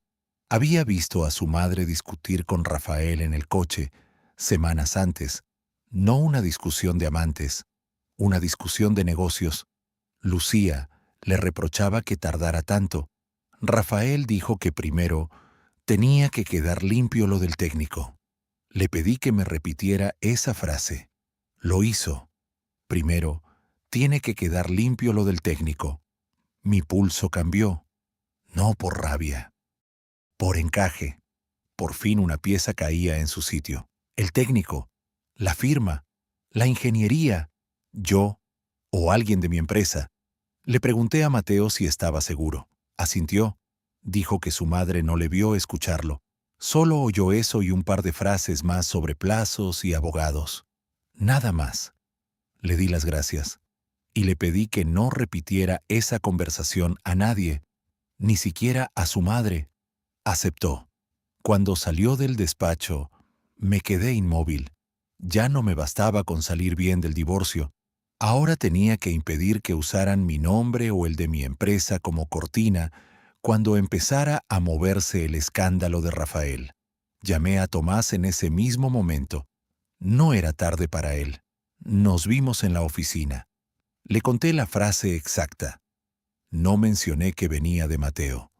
Había visto a su madre discutir con Rafael en el coche semanas antes, no una discusión de amantes, una discusión de negocios. Lucía le reprochaba que tardara tanto. Rafael dijo que primero tenía que quedar limpio lo del técnico. Le pedí que me repitiera esa frase. Lo hizo. Primero, tiene que quedar limpio lo del técnico. Mi pulso cambió. No por rabia, por encaje. Por fin una pieza caía en su sitio. El técnico, la firma, la ingeniería, yo o alguien de mi empresa. Le pregunté a Mateo si estaba seguro. Asintió. Dijo que su madre no le vio escucharlo. Solo oyó eso y un par de frases más sobre plazos y abogados. Nada más. Le di las gracias y le pedí que no repitiera esa conversación a nadie, ni siquiera a su madre. Aceptó. Cuando salió del despacho, me quedé inmóvil. Ya no me bastaba con salir bien del divorcio. Ahora tenía que impedir que usaran mi nombre o el de mi empresa como cortina cuando empezara a moverse el escándalo de Rafael. Llamé a Tomás en ese mismo momento. No era tarde para él. Nos vimos en la oficina. Le conté la frase exacta. No mencioné que venía de Mateo.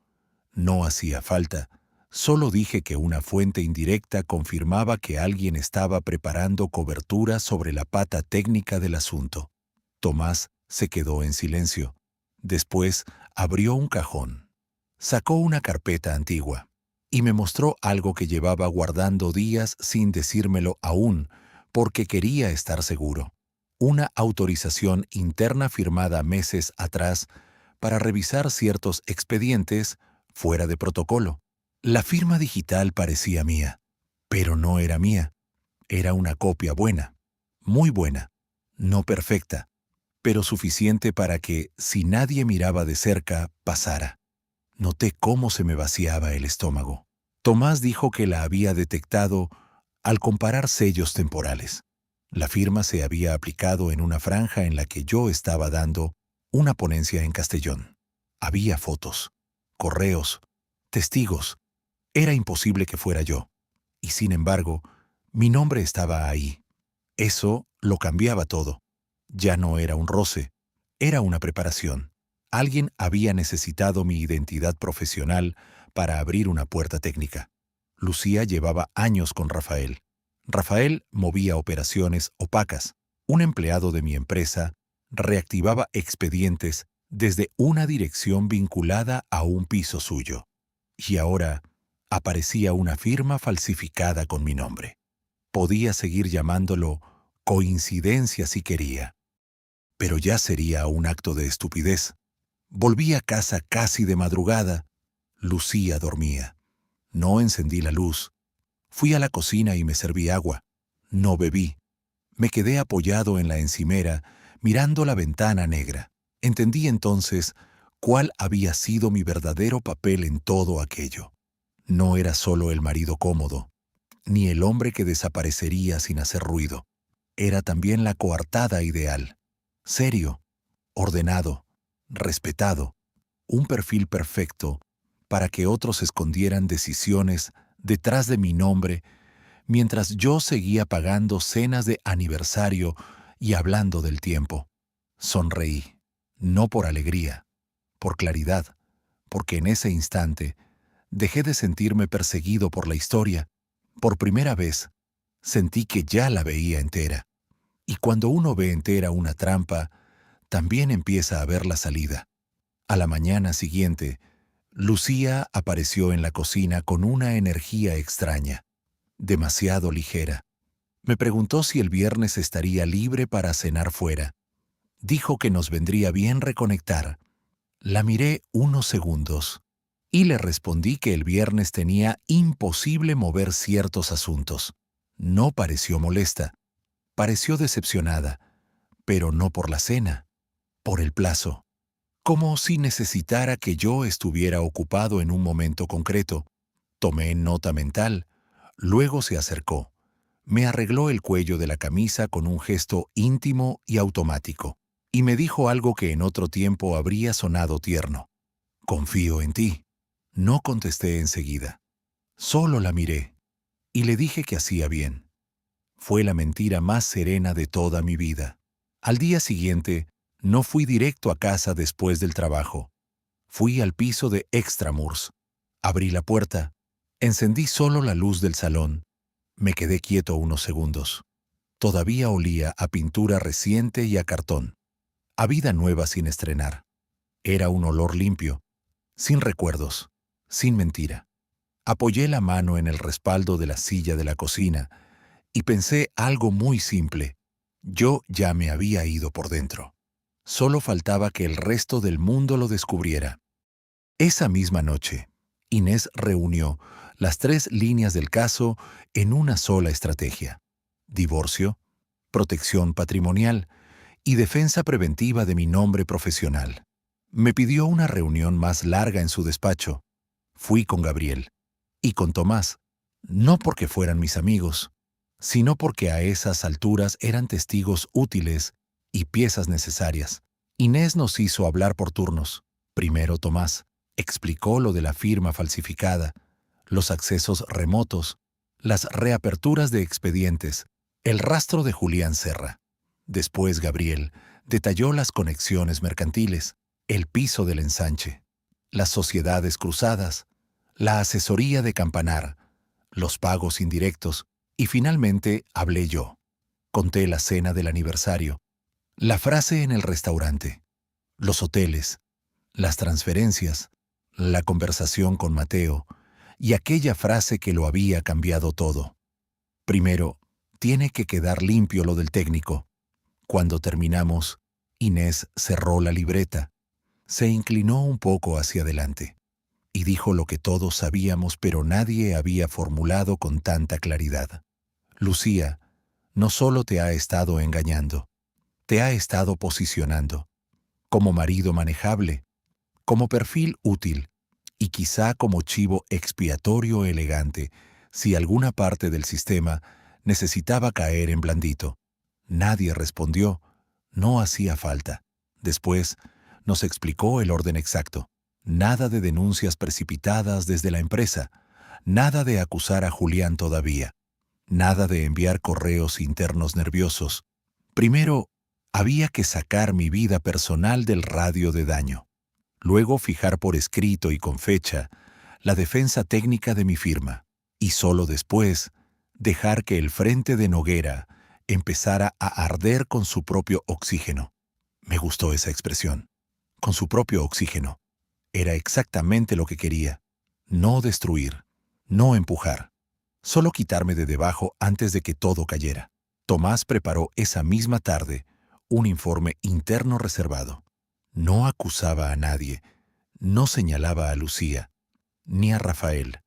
No hacía falta. Solo dije que una fuente indirecta confirmaba que alguien estaba preparando cobertura sobre la pata técnica del asunto. Tomás se quedó en silencio. Después abrió un cajón. Sacó una carpeta antigua y me mostró algo que llevaba guardando días sin decírmelo aún, porque quería estar seguro. Una autorización interna firmada meses atrás para revisar ciertos expedientes fuera de protocolo. La firma digital parecía mía, pero no era mía. Era una copia buena, muy buena, no perfecta, pero suficiente para que, si nadie miraba de cerca, pasara. Noté cómo se me vaciaba el estómago. Tomás dijo que la había detectado al comparar sellos temporales. La firma se había aplicado en una franja en la que yo estaba dando una ponencia en Castellón. Había fotos, correos, testigos. Era imposible que fuera yo. Y sin embargo, mi nombre estaba ahí. Eso lo cambiaba todo. Ya no era un roce, era una preparación. Alguien había necesitado mi identidad profesional para abrir una puerta técnica. Lucía llevaba años con Rafael. Rafael movía operaciones opacas. Un empleado de mi empresa reactivaba expedientes desde una dirección vinculada a un piso suyo. Y ahora aparecía una firma falsificada con mi nombre. Podía seguir llamándolo coincidencia si quería, pero ya sería un acto de estupidez. Volví a casa casi de madrugada. Lucía dormía. No encendí la luz. Fui a la cocina y me serví agua. No bebí. Me quedé apoyado en la encimera, mirando la ventana negra. Entendí entonces cuál había sido mi verdadero papel en todo aquello. No era solo el marido cómodo, ni el hombre que desaparecería sin hacer ruido. Era también la coartada ideal. Serio, ordenado, respetado, un perfil perfecto para que otros escondieran decisiones detrás de mi nombre mientras yo seguía pagando cenas de aniversario y hablando del tiempo. Sonreí, no por alegría, por claridad, porque en ese instante dejé de sentirme perseguido por la historia. Por primera vez, sentí que ya la veía entera. Y cuando uno ve entera una trampa, también empieza a ver la salida. A la mañana siguiente, Lucía apareció en la cocina con una energía extraña, demasiado ligera. Me preguntó si el viernes estaría libre para cenar fuera. Dijo que nos vendría bien reconectar. La miré unos segundos y le respondí que el viernes tenía imposible mover ciertos asuntos. No pareció molesta, pareció decepcionada, pero no por la cena, por el plazo. Como si necesitara que yo estuviera ocupado en un momento concreto. Tomé nota mental. Luego se acercó. Me arregló el cuello de la camisa con un gesto íntimo y automático, y me dijo algo que en otro tiempo habría sonado tierno. Confío en ti. No contesté enseguida. Solo la miré, y le dije que hacía bien. Fue la mentira más serena de toda mi vida. Al día siguiente, no fui directo a casa después del trabajo. Fui al piso de Extramurs. Abrí la puerta. Encendí solo la luz del salón. Me quedé quieto unos segundos. Todavía olía a pintura reciente y a cartón. A vida nueva sin estrenar. Era un olor limpio, sin recuerdos, sin mentira. Apoyé la mano en el respaldo de la silla de la cocina y pensé algo muy simple. Yo ya me había ido por dentro. Solo faltaba que el resto del mundo lo descubriera. Esa misma noche, Inés reunió las 3 líneas del caso en una sola estrategia: divorcio, protección patrimonial y defensa preventiva de mi nombre profesional. Me pidió una reunión más larga en su despacho. Fui con Gabriel y con Tomás, no porque fueran mis amigos, sino porque a esas alturas eran testigos útiles y piezas necesarias. Inés nos hizo hablar por turnos. Primero Tomás explicó lo de la firma falsificada, los accesos remotos, las reaperturas de expedientes, el rastro de Julián Serra. Después Gabriel detalló las conexiones mercantiles, el piso del ensanche, las sociedades cruzadas, la asesoría de Campanar, los pagos indirectos y finalmente hablé yo. Conté la cena del aniversario, la frase en el restaurante, los hoteles, las transferencias, la conversación con Mateo y aquella frase que lo había cambiado todo. Primero, tiene que quedar limpio lo del técnico. Cuando terminamos, Inés cerró la libreta, se inclinó un poco hacia adelante y dijo lo que todos sabíamos pero nadie había formulado con tanta claridad. Lucía no solo te ha estado engañando, te ha estado posicionando como marido manejable, como perfil útil y quizá como chivo expiatorio elegante si alguna parte del sistema necesitaba caer en blandito. Nadie respondió, no hacía falta. Después nos explicó el orden exacto. Nada de denuncias precipitadas desde la empresa, nada de acusar a Julián todavía, nada de enviar correos internos nerviosos. Primero, había que sacar mi vida personal del radio de daño. Luego fijar por escrito y con fecha la defensa técnica de mi firma. Y solo después dejar que el frente de Noguera empezara a arder con su propio oxígeno. Me gustó esa expresión. Con su propio oxígeno. Era exactamente lo que quería. No destruir, no empujar. Solo quitarme de debajo antes de que todo cayera. Tomás preparó esa misma tarde un informe interno reservado. No acusaba a nadie, no señalaba a Lucía, ni a Rafael.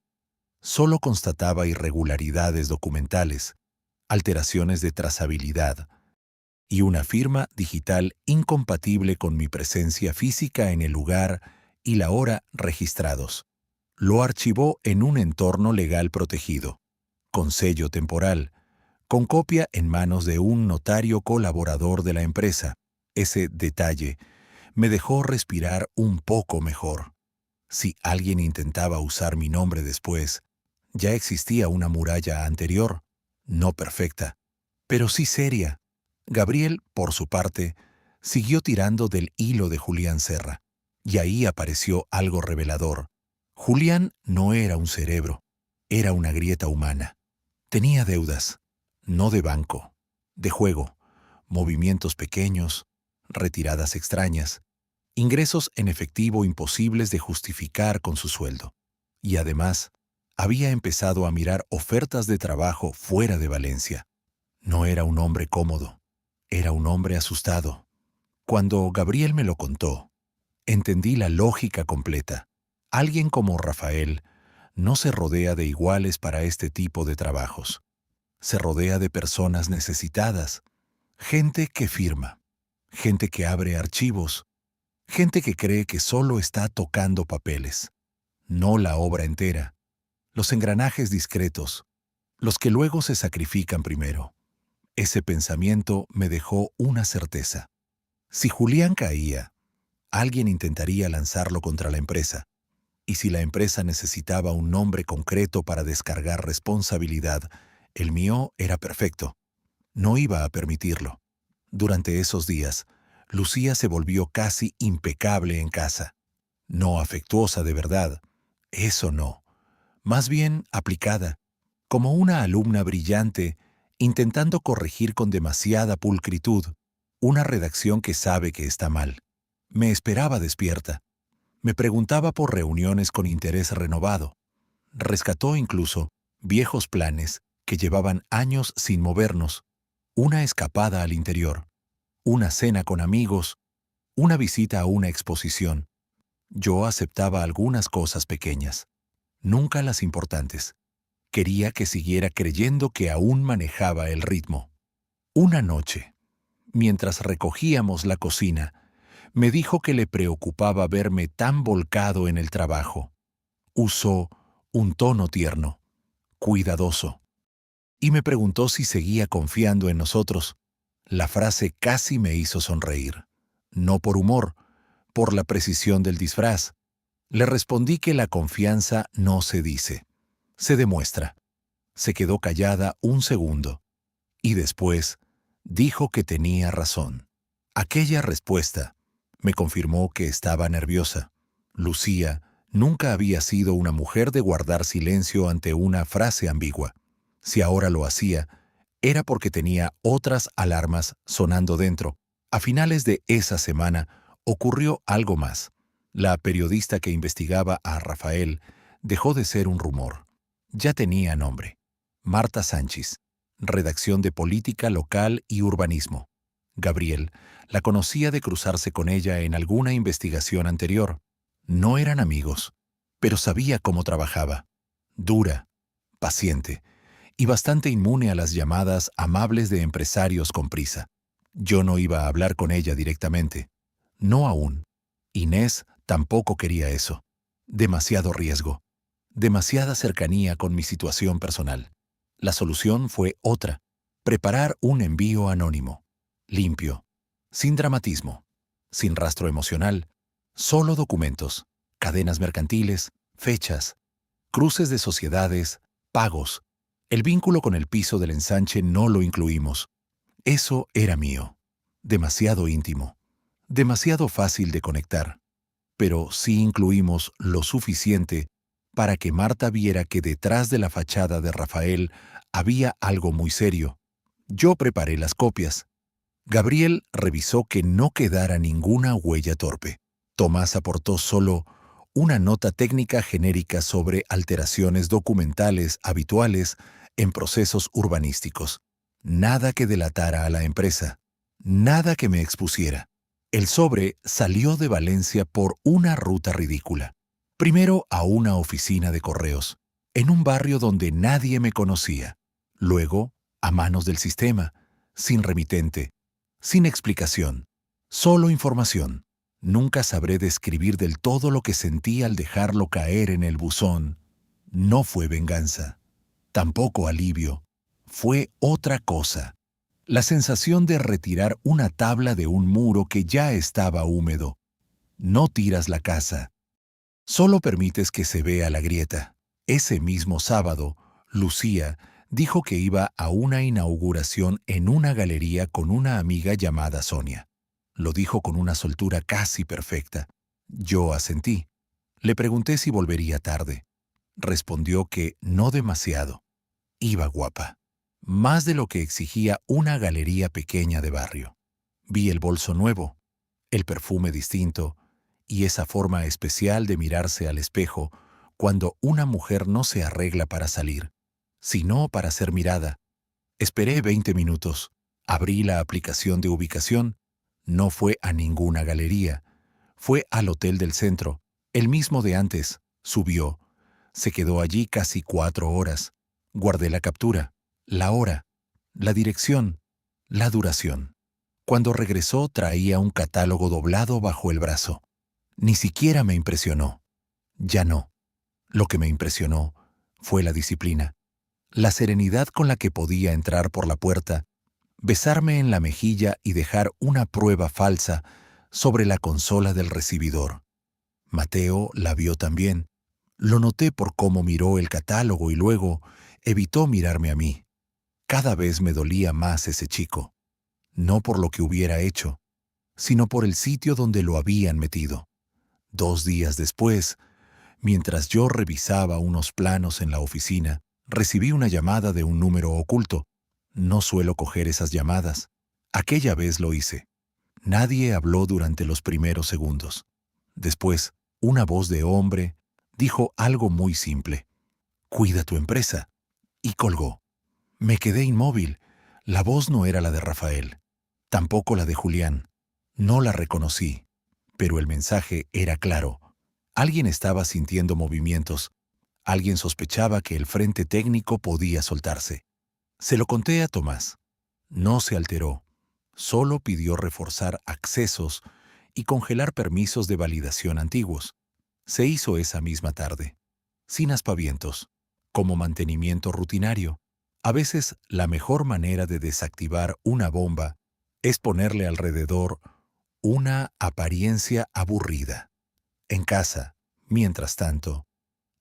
Solo constataba irregularidades documentales, alteraciones de trazabilidad y una firma digital incompatible con mi presencia física en el lugar y la hora registrados. Lo archivó en un entorno legal protegido, con sello temporal, con copia en manos de un notario colaborador de la empresa. Ese detalle me dejó respirar un poco mejor. Si alguien intentaba usar mi nombre después, ya existía una muralla anterior, no perfecta, pero sí seria. Gabriel, por su parte, siguió tirando del hilo de Julián Serra, y ahí apareció algo revelador. Julián no era un cerebro, era una grieta humana. Tenía deudas, no de banco, de juego, movimientos pequeños, retiradas extrañas, ingresos en efectivo imposibles de justificar con su sueldo. Y además, había empezado a mirar ofertas de trabajo fuera de Valencia. No era un hombre cómodo, era un hombre asustado. Cuando Gabriel me lo contó, entendí la lógica completa. Alguien como Rafael no se rodea de iguales para este tipo de trabajos. Se rodea de personas necesitadas, gente que firma, gente que abre archivos, gente que cree que solo está tocando papeles, no la obra entera, los engranajes discretos, los que luego se sacrifican primero. Ese pensamiento me dejó una certeza. Si Julián caía, alguien intentaría lanzarlo contra la empresa, y si la empresa necesitaba un nombre concreto para descargar responsabilidad, el mío era perfecto. No iba a permitirlo. Durante esos días, Lucía se volvió casi impecable en casa. No afectuosa de verdad, eso no. Más bien aplicada, como una alumna brillante intentando corregir con demasiada pulcritud una redacción que sabe que está mal. Me esperaba despierta. Me preguntaba por reuniones con interés renovado. Rescató incluso viejos planes que llevaban años sin movernos, una escapada al interior, una cena con amigos, una visita a una exposición. Yo aceptaba algunas cosas pequeñas, nunca las importantes. Quería que siguiera creyendo que aún manejaba el ritmo. Una noche, mientras recogíamos la cocina, me dijo que le preocupaba verme tan volcado en el trabajo. Usó un tono tierno, cuidadoso, y me preguntó si seguía confiando en nosotros. La frase casi me hizo sonreír. No por humor, por la precisión del disfraz. Le respondí que la confianza no se dice, se demuestra. Se quedó callada un segundo, y después dijo que tenía razón. Aquella respuesta me confirmó que estaba nerviosa. Lucía nunca había sido una mujer de guardar silencio ante una frase ambigua. Si ahora lo hacía, era porque tenía otras alarmas sonando dentro. A finales de esa semana ocurrió algo más. La periodista que investigaba a Rafael dejó de ser un rumor. Ya tenía nombre. Marta Sánchez, redacción de Política Local y Urbanismo. Gabriel la conocía de cruzarse con ella en alguna investigación anterior. No eran amigos, pero sabía cómo trabajaba. Dura, paciente y bastante inmune a las llamadas amables de empresarios con prisa. Yo no iba a hablar con ella directamente. No aún. Inés tampoco quería eso. Demasiado riesgo. Demasiada cercanía con mi situación personal. La solución fue otra. Preparar un envío anónimo. Limpio. Sin dramatismo. Sin rastro emocional. Solo documentos. Cadenas mercantiles. Fechas. Cruces de sociedades. Pagos. El vínculo con el piso del ensanche no lo incluimos. Eso era mío. Demasiado íntimo. Demasiado fácil de conectar. Pero sí incluimos lo suficiente para que Marta viera que detrás de la fachada de Rafael había algo muy serio. Yo preparé las copias. Gabriel revisó que no quedara ninguna huella torpe. Tomás aportó solo una nota técnica genérica sobre alteraciones documentales habituales en procesos urbanísticos. Nada que delatara a la empresa. Nada que me expusiera. El sobre salió de Valencia por una ruta ridícula. Primero a una oficina de correos, en un barrio donde nadie me conocía. Luego, a manos del sistema, sin remitente, sin explicación, solo información. Nunca sabré describir del todo lo que sentí al dejarlo caer en el buzón. No fue venganza, tampoco alivio. Fue otra cosa. La sensación de retirar una tabla de un muro que ya estaba húmedo. No tiras la casa. Solo permites que se vea la grieta. Ese mismo sábado, Lucía dijo que iba a una inauguración en una galería con una amiga llamada Sonia. Lo dijo con una soltura casi perfecta. Yo asentí. Le pregunté si volvería tarde. Respondió que no demasiado. Iba guapa. Más de lo que exigía una galería pequeña de barrio. Vi el bolso nuevo, el perfume distinto y esa forma especial de mirarse al espejo cuando una mujer no se arregla para salir, sino para ser mirada. Esperé 20 minutos. Abrí la aplicación de ubicación. No fue a ninguna galería. Fue al hotel del centro, el mismo de antes. Subió. Se quedó allí casi 4 horas. Guardé la captura, la hora, la dirección, la duración. Cuando regresó traía un catálogo doblado bajo el brazo. Ni siquiera me impresionó. Ya no. Lo que me impresionó fue la disciplina, la serenidad con la que podía entrar por la puerta, besarme en la mejilla y dejar una prueba falsa sobre la consola del recibidor. Mateo la vio también. Lo noté por cómo miró el catálogo y luego evitó mirarme a mí. Cada vez me dolía más ese chico, no por lo que hubiera hecho, sino por el sitio donde lo habían metido. 2 días después, mientras yo revisaba unos planos en la oficina, recibí una llamada de un número oculto. No suelo coger esas llamadas. Aquella vez lo hice. Nadie habló durante los primeros segundos. Después, una voz de hombre dijo algo muy simple. «Cuida tu empresa». Y colgó. Me quedé inmóvil. La voz no era la de Rafael, tampoco la de Julián. No la reconocí, pero el mensaje era claro. Alguien estaba sintiendo movimientos. Alguien sospechaba que el frente técnico podía soltarse. Se lo conté a Tomás. No se alteró. Solo pidió reforzar accesos y congelar permisos de validación antiguos. Se hizo esa misma tarde, sin aspavientos, como mantenimiento rutinario. A veces la mejor manera de desactivar una bomba es ponerle alrededor una apariencia aburrida. En casa, mientras tanto,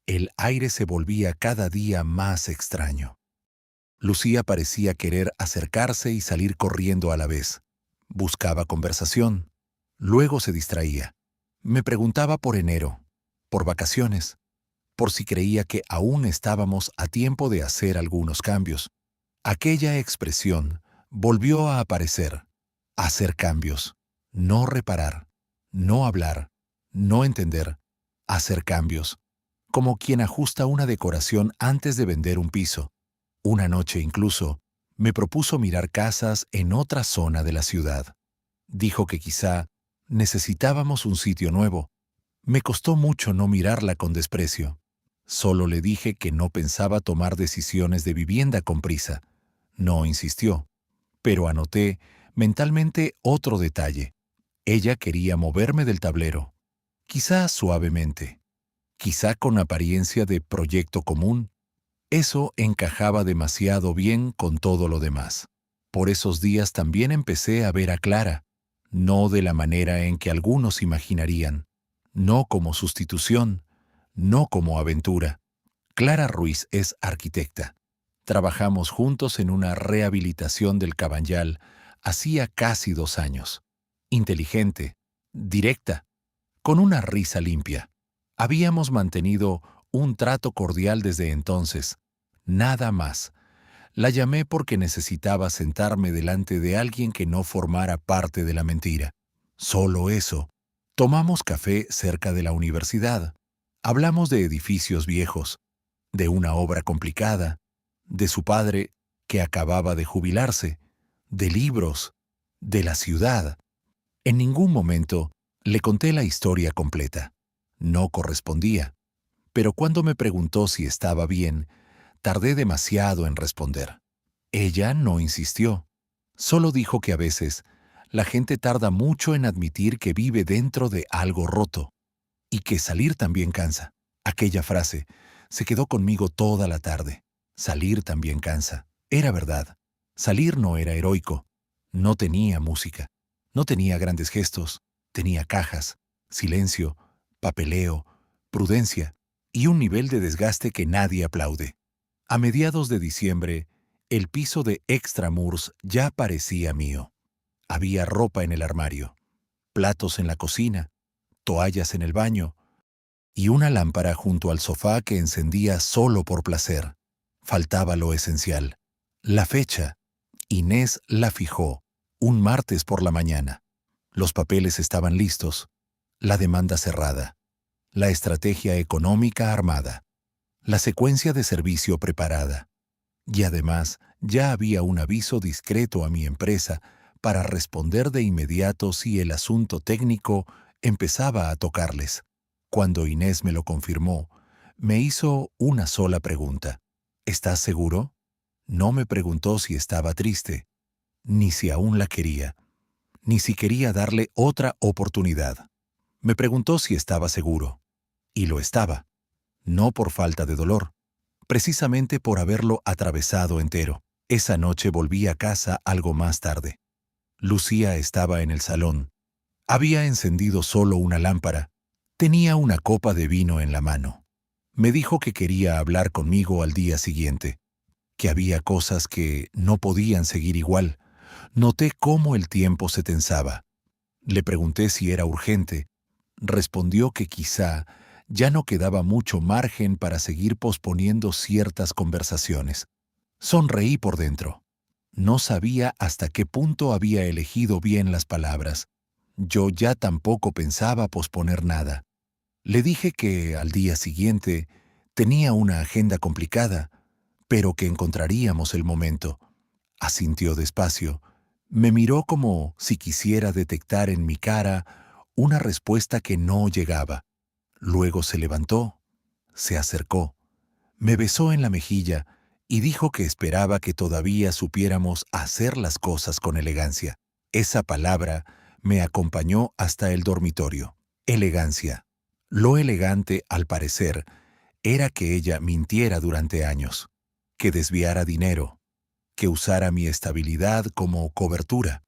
el aire se volvía cada día más extraño. Lucía parecía querer acercarse y salir corriendo a la vez. Buscaba conversación. Luego se distraía. Me preguntaba por enero, por vacaciones, por si creía que aún estábamos a tiempo de hacer algunos cambios. Aquella expresión volvió a aparecer. Hacer cambios. No reparar. No hablar. No entender. Hacer cambios. Como quien ajusta una decoración antes de vender un piso. Una noche incluso, me propuso mirar casas en otra zona de la ciudad. Dijo que quizá necesitábamos un sitio nuevo. Me costó mucho no mirarla con desprecio. Solo le dije que no pensaba tomar decisiones de vivienda con prisa. No insistió, pero anoté mentalmente otro detalle. Ella quería moverme del tablero, quizá suavemente, quizá con apariencia de proyecto común. Eso encajaba demasiado bien con todo lo demás. Por esos días también empecé a ver a Clara, no de la manera en que algunos imaginarían, no como sustitución, no como aventura. Clara Ruiz es arquitecta. Trabajamos juntos en una rehabilitación del Cabanyal hacía casi 2 años. Inteligente, directa, con una risa limpia. Habíamos mantenido un trato cordial desde entonces. Nada más. La llamé porque necesitaba sentarme delante de alguien que no formara parte de la mentira. Solo eso. Tomamos café cerca de la universidad. Hablamos de edificios viejos, de una obra complicada, de su padre que acababa de jubilarse, de libros, de la ciudad. En ningún momento le conté la historia completa. No correspondía. Pero cuando me preguntó si estaba bien, tardé demasiado en responder. Ella no insistió. Solo dijo que a veces la gente tarda mucho en admitir que vive dentro de algo roto y que salir también cansa. Aquella frase se quedó conmigo toda la tarde. Salir también cansa. Era verdad. Salir no era heroico. No tenía música. No tenía grandes gestos. Tenía cajas, silencio, papeleo, prudencia y un nivel de desgaste que nadie aplaude. A mediados de diciembre, el piso de Extramurs ya parecía mío. Había ropa en el armario, platos en la cocina, toallas en el baño y una lámpara junto al sofá que encendía solo por placer. Faltaba lo esencial. La fecha. Inés la fijó, un martes por la mañana. Los papeles estaban listos, la demanda cerrada, la estrategia económica armada, la secuencia de servicio preparada. Y además, ya había un aviso discreto a mi empresa para responder de inmediato si el asunto técnico empezaba a tocarles. Cuando Inés me lo confirmó, me hizo una sola pregunta. ¿Estás seguro? No me preguntó si estaba triste, ni si aún la quería, ni si quería darle otra oportunidad. Me preguntó si estaba seguro. Y lo estaba. No por falta de dolor, precisamente por haberlo atravesado entero. Esa noche volví a casa algo más tarde. Lucía estaba en el salón. Había encendido solo una lámpara. Tenía una copa de vino en la mano. Me dijo que quería hablar conmigo al día siguiente, que había cosas que no podían seguir igual. Noté cómo el tiempo se tensaba. Le pregunté si era urgente. Respondió que quizá ya no quedaba mucho margen para seguir posponiendo ciertas conversaciones. Sonreí por dentro. No sabía hasta qué punto había elegido bien las palabras. Yo ya tampoco pensaba posponer nada. Le dije que al día siguiente tenía una agenda complicada, pero que encontraríamos el momento. Asintió despacio. Me miró como si quisiera detectar en mi cara una respuesta que no llegaba. Luego se levantó, se acercó, me besó en la mejilla y dijo que esperaba que todavía supiéramos hacer las cosas con elegancia. Esa palabra me acompañó hasta el dormitorio. Elegancia. Lo elegante, al parecer, era que ella mintiera durante años, que desviara dinero, que usara mi estabilidad como cobertura,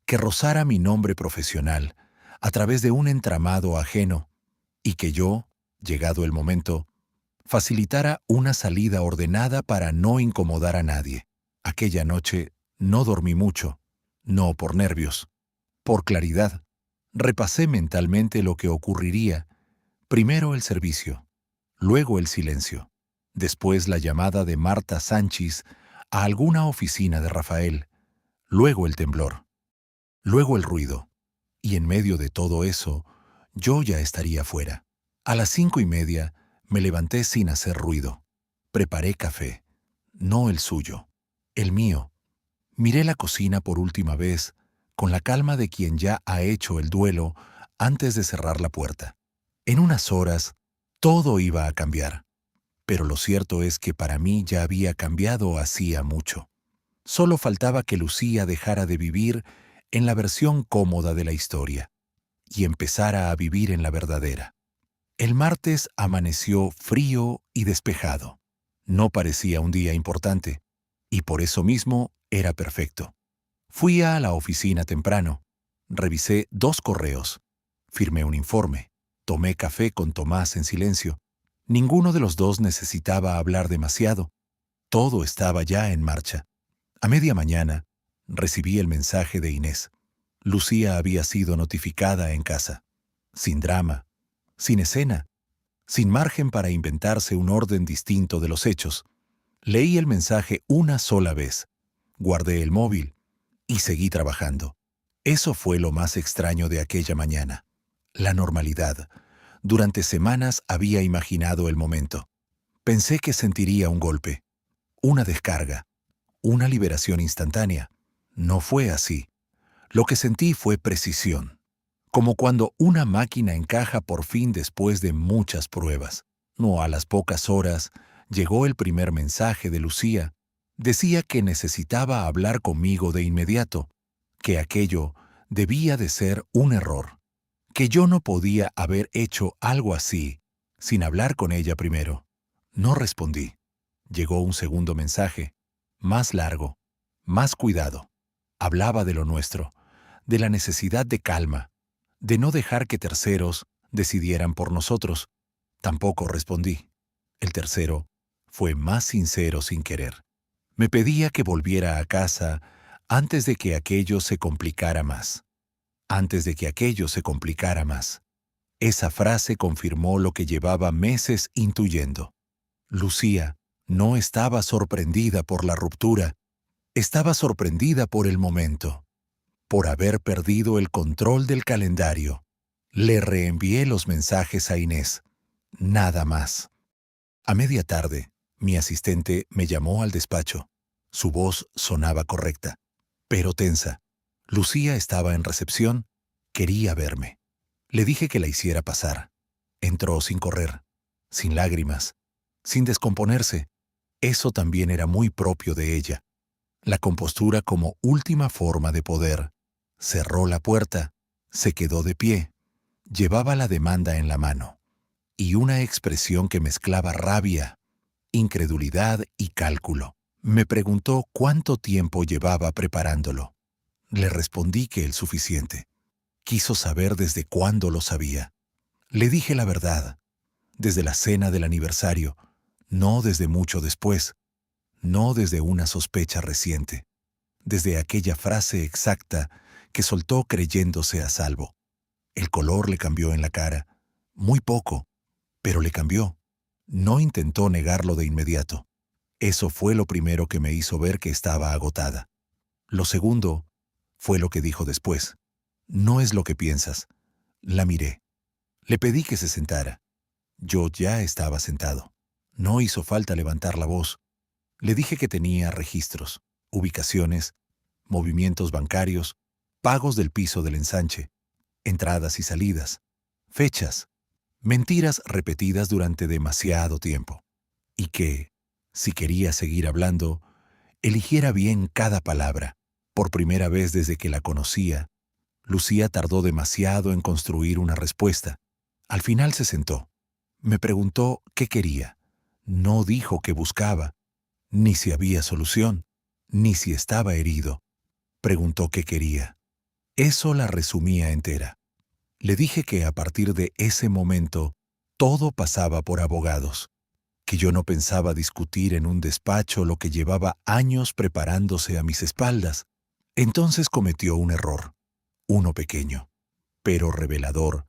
que rozara mi nombre profesional a través de un entramado ajeno y que yo, llegado el momento, facilitara una salida ordenada para no incomodar a nadie. Aquella noche no dormí mucho, no por nervios, por claridad. Repasé mentalmente lo que ocurriría. Primero el servicio, luego el silencio, después la llamada de Marta Sánchez a alguna oficina de Rafael, luego el temblor, luego el ruido, y en medio de todo eso, yo ya estaría fuera. A las 5:30 me levanté sin hacer ruido. Preparé café, no el suyo, el mío. Miré la cocina por última vez, con la calma de quien ya ha hecho el duelo antes de cerrar la puerta. En unas horas, todo iba a cambiar, pero lo cierto es que para mí ya había cambiado hacía mucho. Solo faltaba que Lucía dejara de vivir en la versión cómoda de la historia y empezara a vivir en la verdadera. El martes amaneció frío y despejado. No parecía un día importante, y por eso mismo era perfecto. Fui a la oficina temprano, revisé 2 correos, firmé un informe, tomé café con Tomás en silencio. Ninguno de los dos necesitaba hablar demasiado. Todo estaba ya en marcha. A media mañana, recibí el mensaje de Inés. Lucía había sido notificada en casa. Sin drama, sin escena, sin margen para inventarse un orden distinto de los hechos. Leí el mensaje una sola vez, guardé el móvil y seguí trabajando. Eso fue lo más extraño de aquella mañana. La normalidad. Durante semanas había imaginado el momento. Pensé que sentiría un golpe, una descarga, una liberación instantánea. No fue así. Lo que sentí fue precisión, como cuando una máquina encaja por fin después de muchas pruebas. No, a las pocas horas llegó el primer mensaje de Lucía. Decía que necesitaba hablar conmigo de inmediato, que aquello debía de ser un error, que yo no podía haber hecho algo así sin hablar con ella primero. No respondí. Llegó un segundo mensaje, más largo, más cuidado. Hablaba de lo nuestro, de la necesidad de calma, de no dejar que terceros decidieran por nosotros. Tampoco respondí. El tercero fue más sincero sin querer. Me pedía que volviera a casa antes de que aquello se complicara más. Antes de que aquello se complicara más. Esa frase confirmó lo que llevaba meses intuyendo. Lucía no estaba sorprendida por la ruptura, estaba sorprendida por el momento, por haber perdido el control del calendario. Le reenvié los mensajes a Inés. Nada más. A media tarde, mi asistente me llamó al despacho. Su voz sonaba correcta, pero tensa. Lucía estaba en recepción. Quería verme. Le dije que la hiciera pasar. Entró sin correr, sin lágrimas, sin descomponerse. Eso también era muy propio de ella. La compostura como última forma de poder. Cerró la puerta, se quedó de pie. Llevaba la demanda en la mano y una expresión que mezclaba rabia, incredulidad y cálculo. Me preguntó cuánto tiempo llevaba preparándolo. Le respondí que el suficiente. Quiso saber desde cuándo lo sabía. Le dije la verdad, desde la cena del aniversario, no desde mucho después, no desde una sospecha reciente, desde aquella frase exacta que soltó creyéndose a salvo. El color le cambió en la cara, muy poco, pero le cambió. No intentó negarlo de inmediato. Eso fue lo primero que me hizo ver que estaba agotada. Lo segundo fue lo que dijo después. No es lo que piensas. La miré. Le pedí que se sentara. Yo ya estaba sentado. No hizo falta levantar la voz. Le dije que tenía registros, ubicaciones, movimientos bancarios, pagos del piso del ensanche, entradas y salidas, fechas, Mentiras repetidas durante demasiado tiempo. Y que, si quería seguir hablando, eligiera bien cada palabra. Por primera vez desde que la conocía, Lucía tardó demasiado en construir una respuesta. Al final se sentó. Me preguntó qué quería. No dijo qué buscaba, ni si había solución, ni si estaba herido. Preguntó qué quería. Eso la resumía entera. Le dije que a partir de ese momento todo pasaba por abogados, que yo no pensaba discutir en un despacho lo que llevaba años preparándose a mis espaldas. Entonces cometió un error, uno pequeño, pero revelador.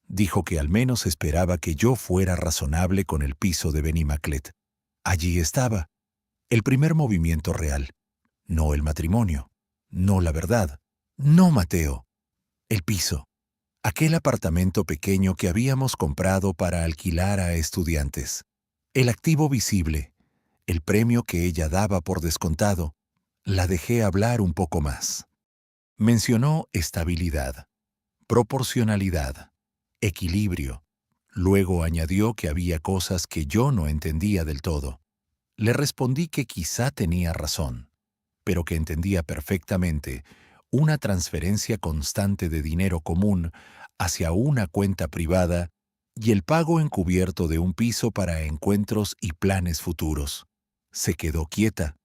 Dijo que al menos esperaba que yo fuera razonable con el piso de Benimaclet. Allí estaba, el primer movimiento real, no el matrimonio, no la verdad, no Mateo, el piso. Aquel apartamento pequeño que habíamos comprado para alquilar a estudiantes. El activo visible, el premio que ella daba por descontado. La dejé hablar un poco más. Mencionó estabilidad, proporcionalidad, equilibrio. Luego añadió que había cosas que yo no entendía del todo. Le respondí que quizá tenía razón, pero que entendía perfectamente una transferencia constante de dinero común hacia una cuenta privada y el pago encubierto de un piso para encuentros y planes futuros. Se quedó quieta,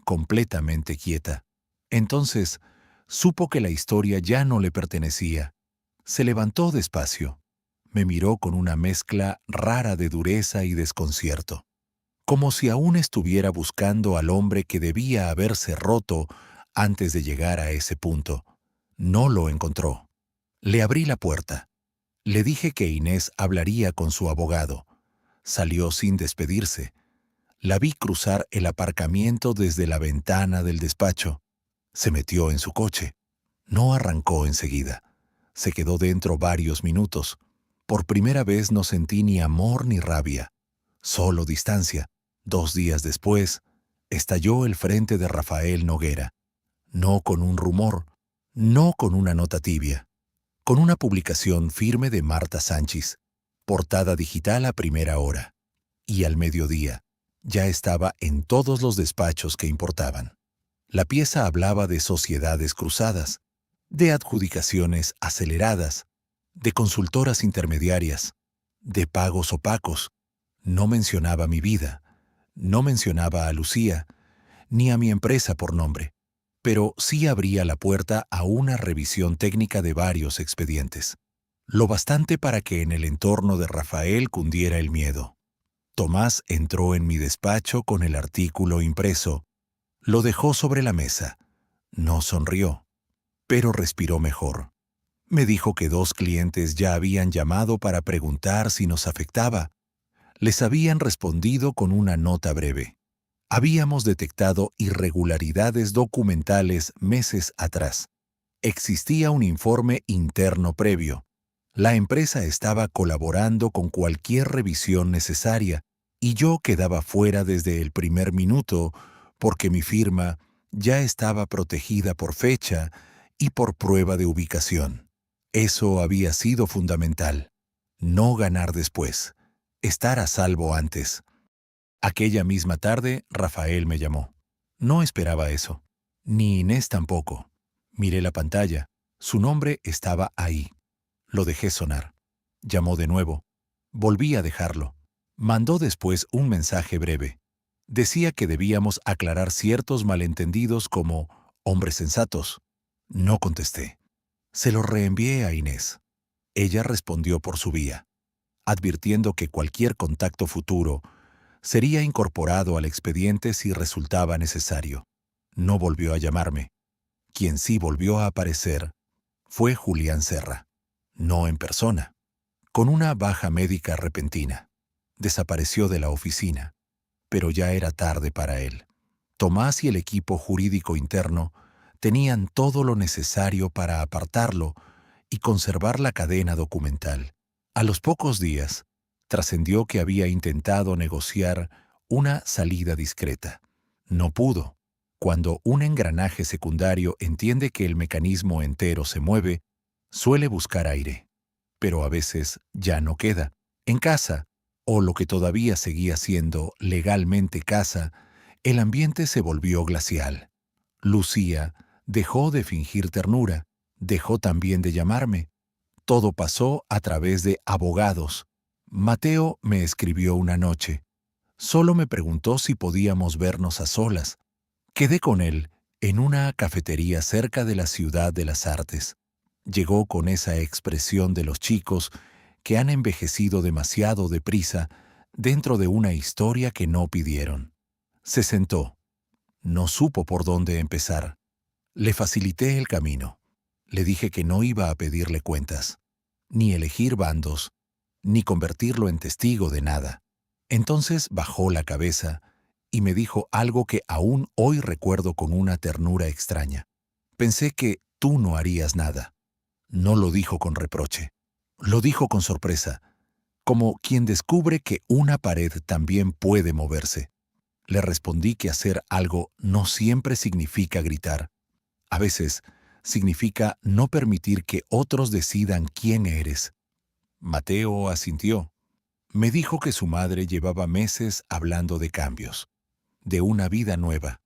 completamente quieta. Entonces, supo que la historia ya no le pertenecía. Se levantó despacio. Me miró con una mezcla rara de dureza y desconcierto, como si aún estuviera buscando al hombre que debía haberse roto antes de llegar a ese punto. No lo encontró. Le abrí la puerta. Le dije que Inés hablaría con su abogado. Salió sin despedirse. La vi cruzar el aparcamiento desde la ventana del despacho. Se metió en su coche. No arrancó enseguida. Se quedó dentro varios minutos. Por primera vez no sentí ni amor ni rabia, solo distancia. 2 días después, estalló el frente de Rafael Noguera. No con un rumor, no con una nota tibia, con una publicación firme de Marta Sánchez, portada digital a primera hora. Y al mediodía, ya estaba en todos los despachos que importaban. La pieza hablaba de sociedades cruzadas, de adjudicaciones aceleradas, de consultoras intermediarias, de pagos opacos. No mencionaba mi vida, no mencionaba a Lucía, ni a mi empresa por nombre, pero sí abría la puerta a una revisión técnica de varios expedientes. Lo bastante para que en el entorno de Rafael cundiera el miedo. Tomás entró en mi despacho con el artículo impreso. Lo dejó sobre la mesa. No sonrió, pero respiró mejor. Me dijo que 2 clientes ya habían llamado para preguntar si nos afectaba. Les habían respondido con una nota breve. Habíamos detectado irregularidades documentales meses atrás. Existía un informe interno previo. La empresa estaba colaborando con cualquier revisión necesaria y yo quedaba fuera desde el primer minuto porque mi firma ya estaba protegida por fecha y por prueba de ubicación. Eso había sido fundamental. No ganar después. Estar a salvo antes. Aquella misma tarde, Rafael me llamó. No esperaba eso. Ni Inés tampoco. Miré la pantalla. Su nombre estaba ahí. Lo dejé sonar. Llamó de nuevo. Volví a dejarlo. Mandó después un mensaje breve. Decía que debíamos aclarar ciertos malentendidos como hombres sensatos. No contesté. Se lo reenvié a Inés. Ella respondió por su vía, advirtiendo que cualquier contacto futuro sería incorporado al expediente si resultaba necesario. No volvió a llamarme. Quien sí volvió a aparecer fue Julián Serra. No en persona, con una baja médica repentina. Desapareció de la oficina, pero ya era tarde para él. Tomás y el equipo jurídico interno tenían todo lo necesario para apartarlo y conservar la cadena documental. A los pocos días, trascendió que había intentado negociar una salida discreta. No pudo. Cuando un engranaje secundario entiende que el mecanismo entero se mueve, suele buscar aire. Pero a veces ya no queda. En casa, o lo que todavía seguía siendo legalmente casa, el ambiente se volvió glacial. Lucía dejó de fingir ternura, dejó también de llamarme. Todo pasó a través de abogados. Mateo me escribió una noche. Solo me preguntó si podíamos vernos a solas. Quedé con él en una cafetería cerca de la Ciudad de las Artes. Llegó con esa expresión de los chicos que han envejecido demasiado deprisa dentro de una historia que no pidieron. Se sentó. No supo por dónde empezar. Le facilité el camino. Le dije que no iba a pedirle cuentas, ni elegir bandos, ni convertirlo en testigo de nada. Entonces bajó la cabeza y me dijo algo que aún hoy recuerdo con una ternura extraña. Pensé que tú no harías nada. No lo dijo con reproche. Lo dijo con sorpresa, como quien descubre que una pared también puede moverse. Le respondí que hacer algo no siempre significa gritar. A veces significa no permitir que otros decidan quién eres. Mateo asintió. Me dijo que su madre llevaba meses hablando de cambios, de una vida nueva,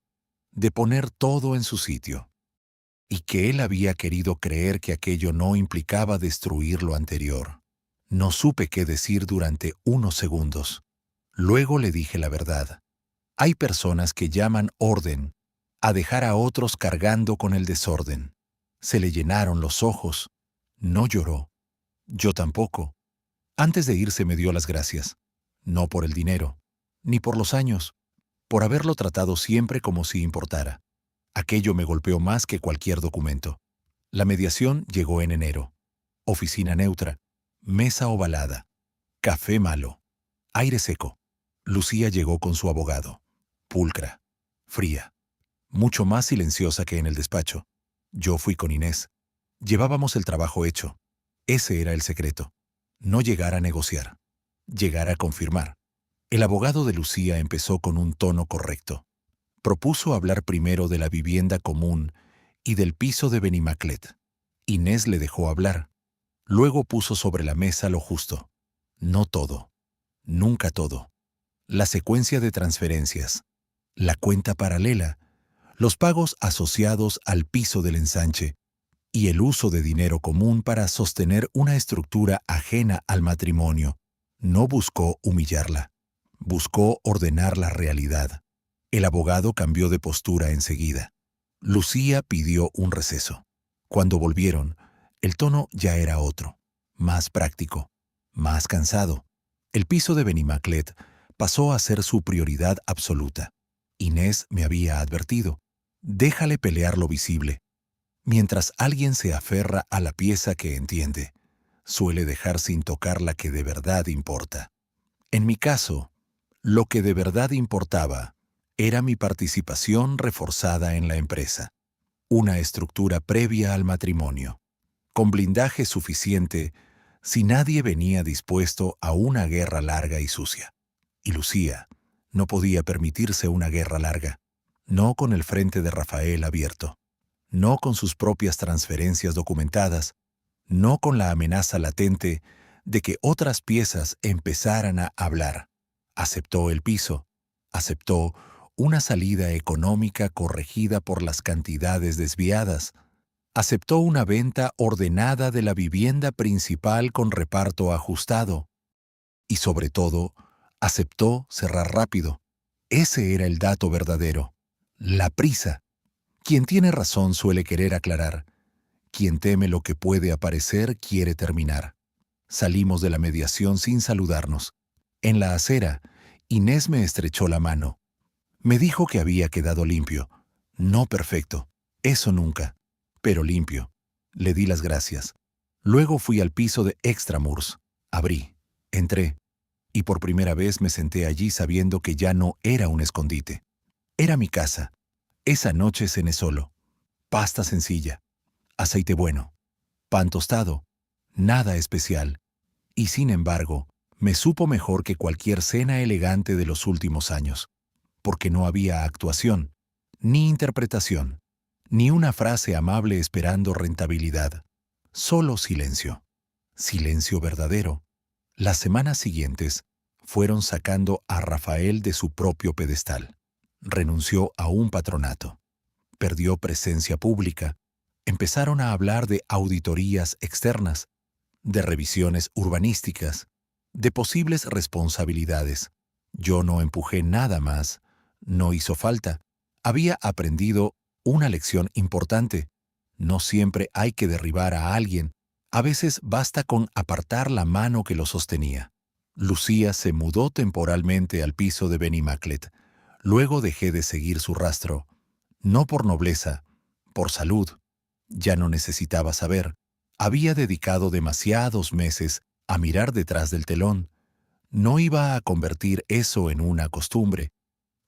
de poner todo en su sitio, y que él había querido creer que aquello no implicaba destruir lo anterior. No supe qué decir durante unos segundos. Luego le dije la verdad. Hay personas que llaman orden a dejar a otros cargando con el desorden. Se le llenaron los ojos. No lloró. Yo tampoco. Antes de irse me dio las gracias. No por el dinero, ni por los años, por haberlo tratado siempre como si importara. Aquello me golpeó más que cualquier documento. La mediación llegó en enero. Oficina neutra, mesa ovalada, café malo, aire seco. Lucía llegó con su abogado. Pulcra, fría, mucho más silenciosa que en el despacho. Yo fui con Inés. Llevábamos el trabajo hecho. Ese era el secreto. No llegar a negociar, llegar a confirmar. El abogado de Lucía empezó con un tono correcto. Propuso hablar primero de la vivienda común y del piso de Benimaclet. Inés le dejó hablar. Luego puso sobre la mesa lo justo. No todo. Nunca todo. La secuencia de transferencias. La cuenta paralela. Los pagos asociados al piso del ensanche. Y el uso de dinero común para sostener una estructura ajena al matrimonio. No buscó humillarla. Buscó ordenar la realidad. El abogado cambió de postura enseguida. Lucía pidió un receso. Cuando volvieron, el tono ya era otro, más práctico, más cansado. El piso de Benimaclet pasó a ser su prioridad absoluta. Inés me había advertido, déjale pelear lo visible. Mientras alguien se aferra a la pieza que entiende, suele dejar sin tocar la que de verdad importa. En mi caso, lo que de verdad importaba era mi participación reforzada en la empresa, una estructura previa al matrimonio, con blindaje suficiente si nadie venía dispuesto a una guerra larga y sucia. Y Lucía no podía permitirse una guerra larga, no con el frente de Rafael abierto, no con sus propias transferencias documentadas, no con la amenaza latente de que otras piezas empezaran a hablar. Aceptó el piso, aceptó una salida económica corregida por las cantidades desviadas, aceptó una venta ordenada de la vivienda principal con reparto ajustado y, sobre todo, aceptó cerrar rápido. Ese era el dato verdadero, la prisa. Quien tiene razón suele querer aclarar. Quien teme lo que puede aparecer quiere terminar. Salimos de la mediación sin saludarnos. En la acera, Inés me estrechó la mano. Me dijo que había quedado limpio. No perfecto, eso nunca, pero limpio. Le di las gracias. Luego fui al piso de Extramurs. Abrí, entré, y por primera vez me senté allí sabiendo que ya no era un escondite. Era mi casa. Esa noche cené solo. Pasta sencilla, aceite bueno, pan tostado, nada especial. Y sin embargo, me supo mejor que cualquier cena elegante de los últimos años, porque no había actuación, ni interpretación, ni una frase amable esperando rentabilidad. Solo silencio. Silencio verdadero. Las semanas siguientes fueron sacando a Rafael de su propio pedestal. Renunció a un patronato. Perdió presencia pública. Empezaron a hablar de auditorías externas, de revisiones urbanísticas, de posibles responsabilidades. Yo no empujé nada más, no hizo falta. Había aprendido una lección importante. No siempre hay que derribar a alguien. A veces basta con apartar la mano que lo sostenía. Lucía se mudó temporalmente al piso de Benimaclet. Luego dejé de seguir su rastro. No por nobleza, por salud. Ya no necesitaba saber. Había dedicado demasiados meses a mirar detrás del telón. No iba a convertir eso en una costumbre.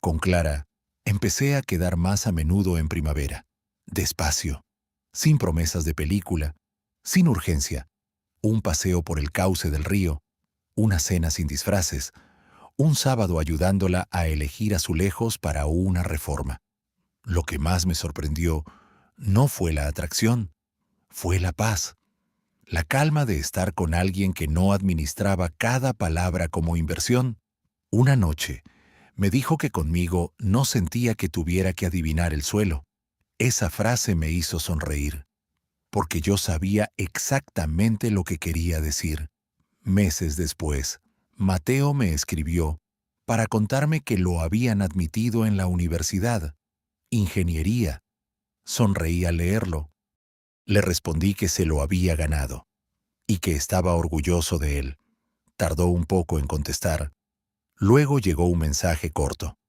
Con Clara, empecé a quedar más a menudo en primavera. Despacio, sin promesas de película, sin urgencia. Un paseo por el cauce del río, una cena sin disfraces, un sábado ayudándola a elegir azulejos para una reforma. Lo que más me sorprendió no fue la atracción, fue la paz. La calma de estar con alguien que no administraba cada palabra como inversión. Una noche, me dijo que conmigo no sentía que tuviera que adivinar el suelo. Esa frase me hizo sonreír, porque yo sabía exactamente lo que quería decir. Meses después, Mateo me escribió para contarme que lo habían admitido en la universidad. Ingeniería. Sonreí al leerlo. Le respondí que se lo había ganado y que estaba orgulloso de él. Tardó un poco en contestar. Luego llegó un mensaje corto.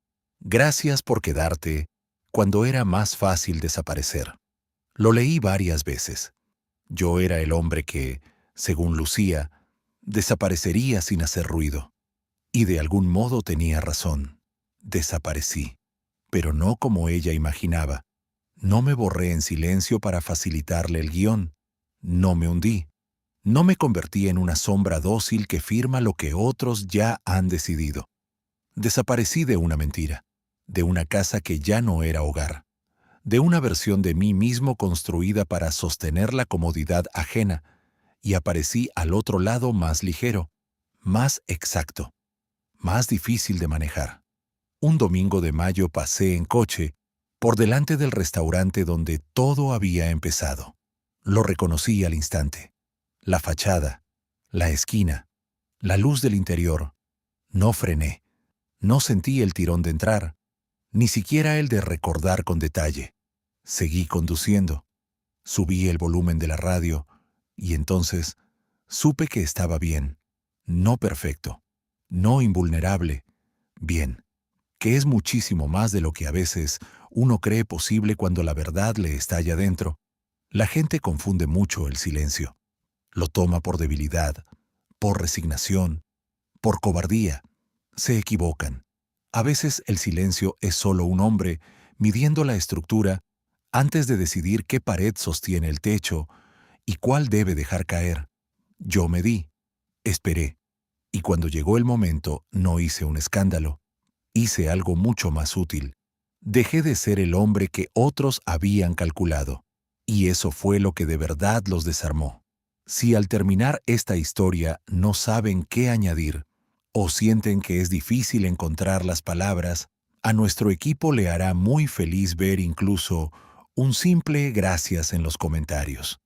Gracias por quedarte cuando era más fácil desaparecer. Lo leí varias veces. Yo era el hombre que, según Lucía, desaparecería sin hacer ruido. Y de algún modo tenía razón. Desaparecí, pero no como ella imaginaba. No me borré en silencio para facilitarle el guión. No me hundí. No me convertí en una sombra dócil que firma lo que otros ya han decidido. Desaparecí de una mentira, de una casa que ya no era hogar, de una versión de mí mismo construida para sostener la comodidad ajena, y aparecí al otro lado más ligero, más exacto, más difícil de manejar. Un domingo de mayo pasé en coche por delante del restaurante donde todo había empezado. Lo reconocí al instante. La fachada, la esquina, la luz del interior. No frené. No sentí el tirón de entrar, ni siquiera el de recordar con detalle. Seguí conduciendo. Subí el volumen de la radio y entonces supe que estaba bien. No perfecto, no invulnerable. Bien, que es muchísimo más de lo que a veces uno cree posible cuando la verdad le estalla dentro. La gente confunde mucho el silencio. Lo toma por debilidad, por resignación, por cobardía. Se equivocan. A veces el silencio es solo un hombre midiendo la estructura antes de decidir qué pared sostiene el techo y cuál debe dejar caer. Yo medí, esperé, y cuando llegó el momento no hice un escándalo. Hice algo mucho más útil. Dejé de ser el hombre que otros habían calculado. Y eso fue lo que de verdad los desarmó. Si al terminar esta historia no saben qué añadir, o sienten que es difícil encontrar las palabras, a nuestro equipo le hará muy feliz ver incluso un simple gracias en los comentarios.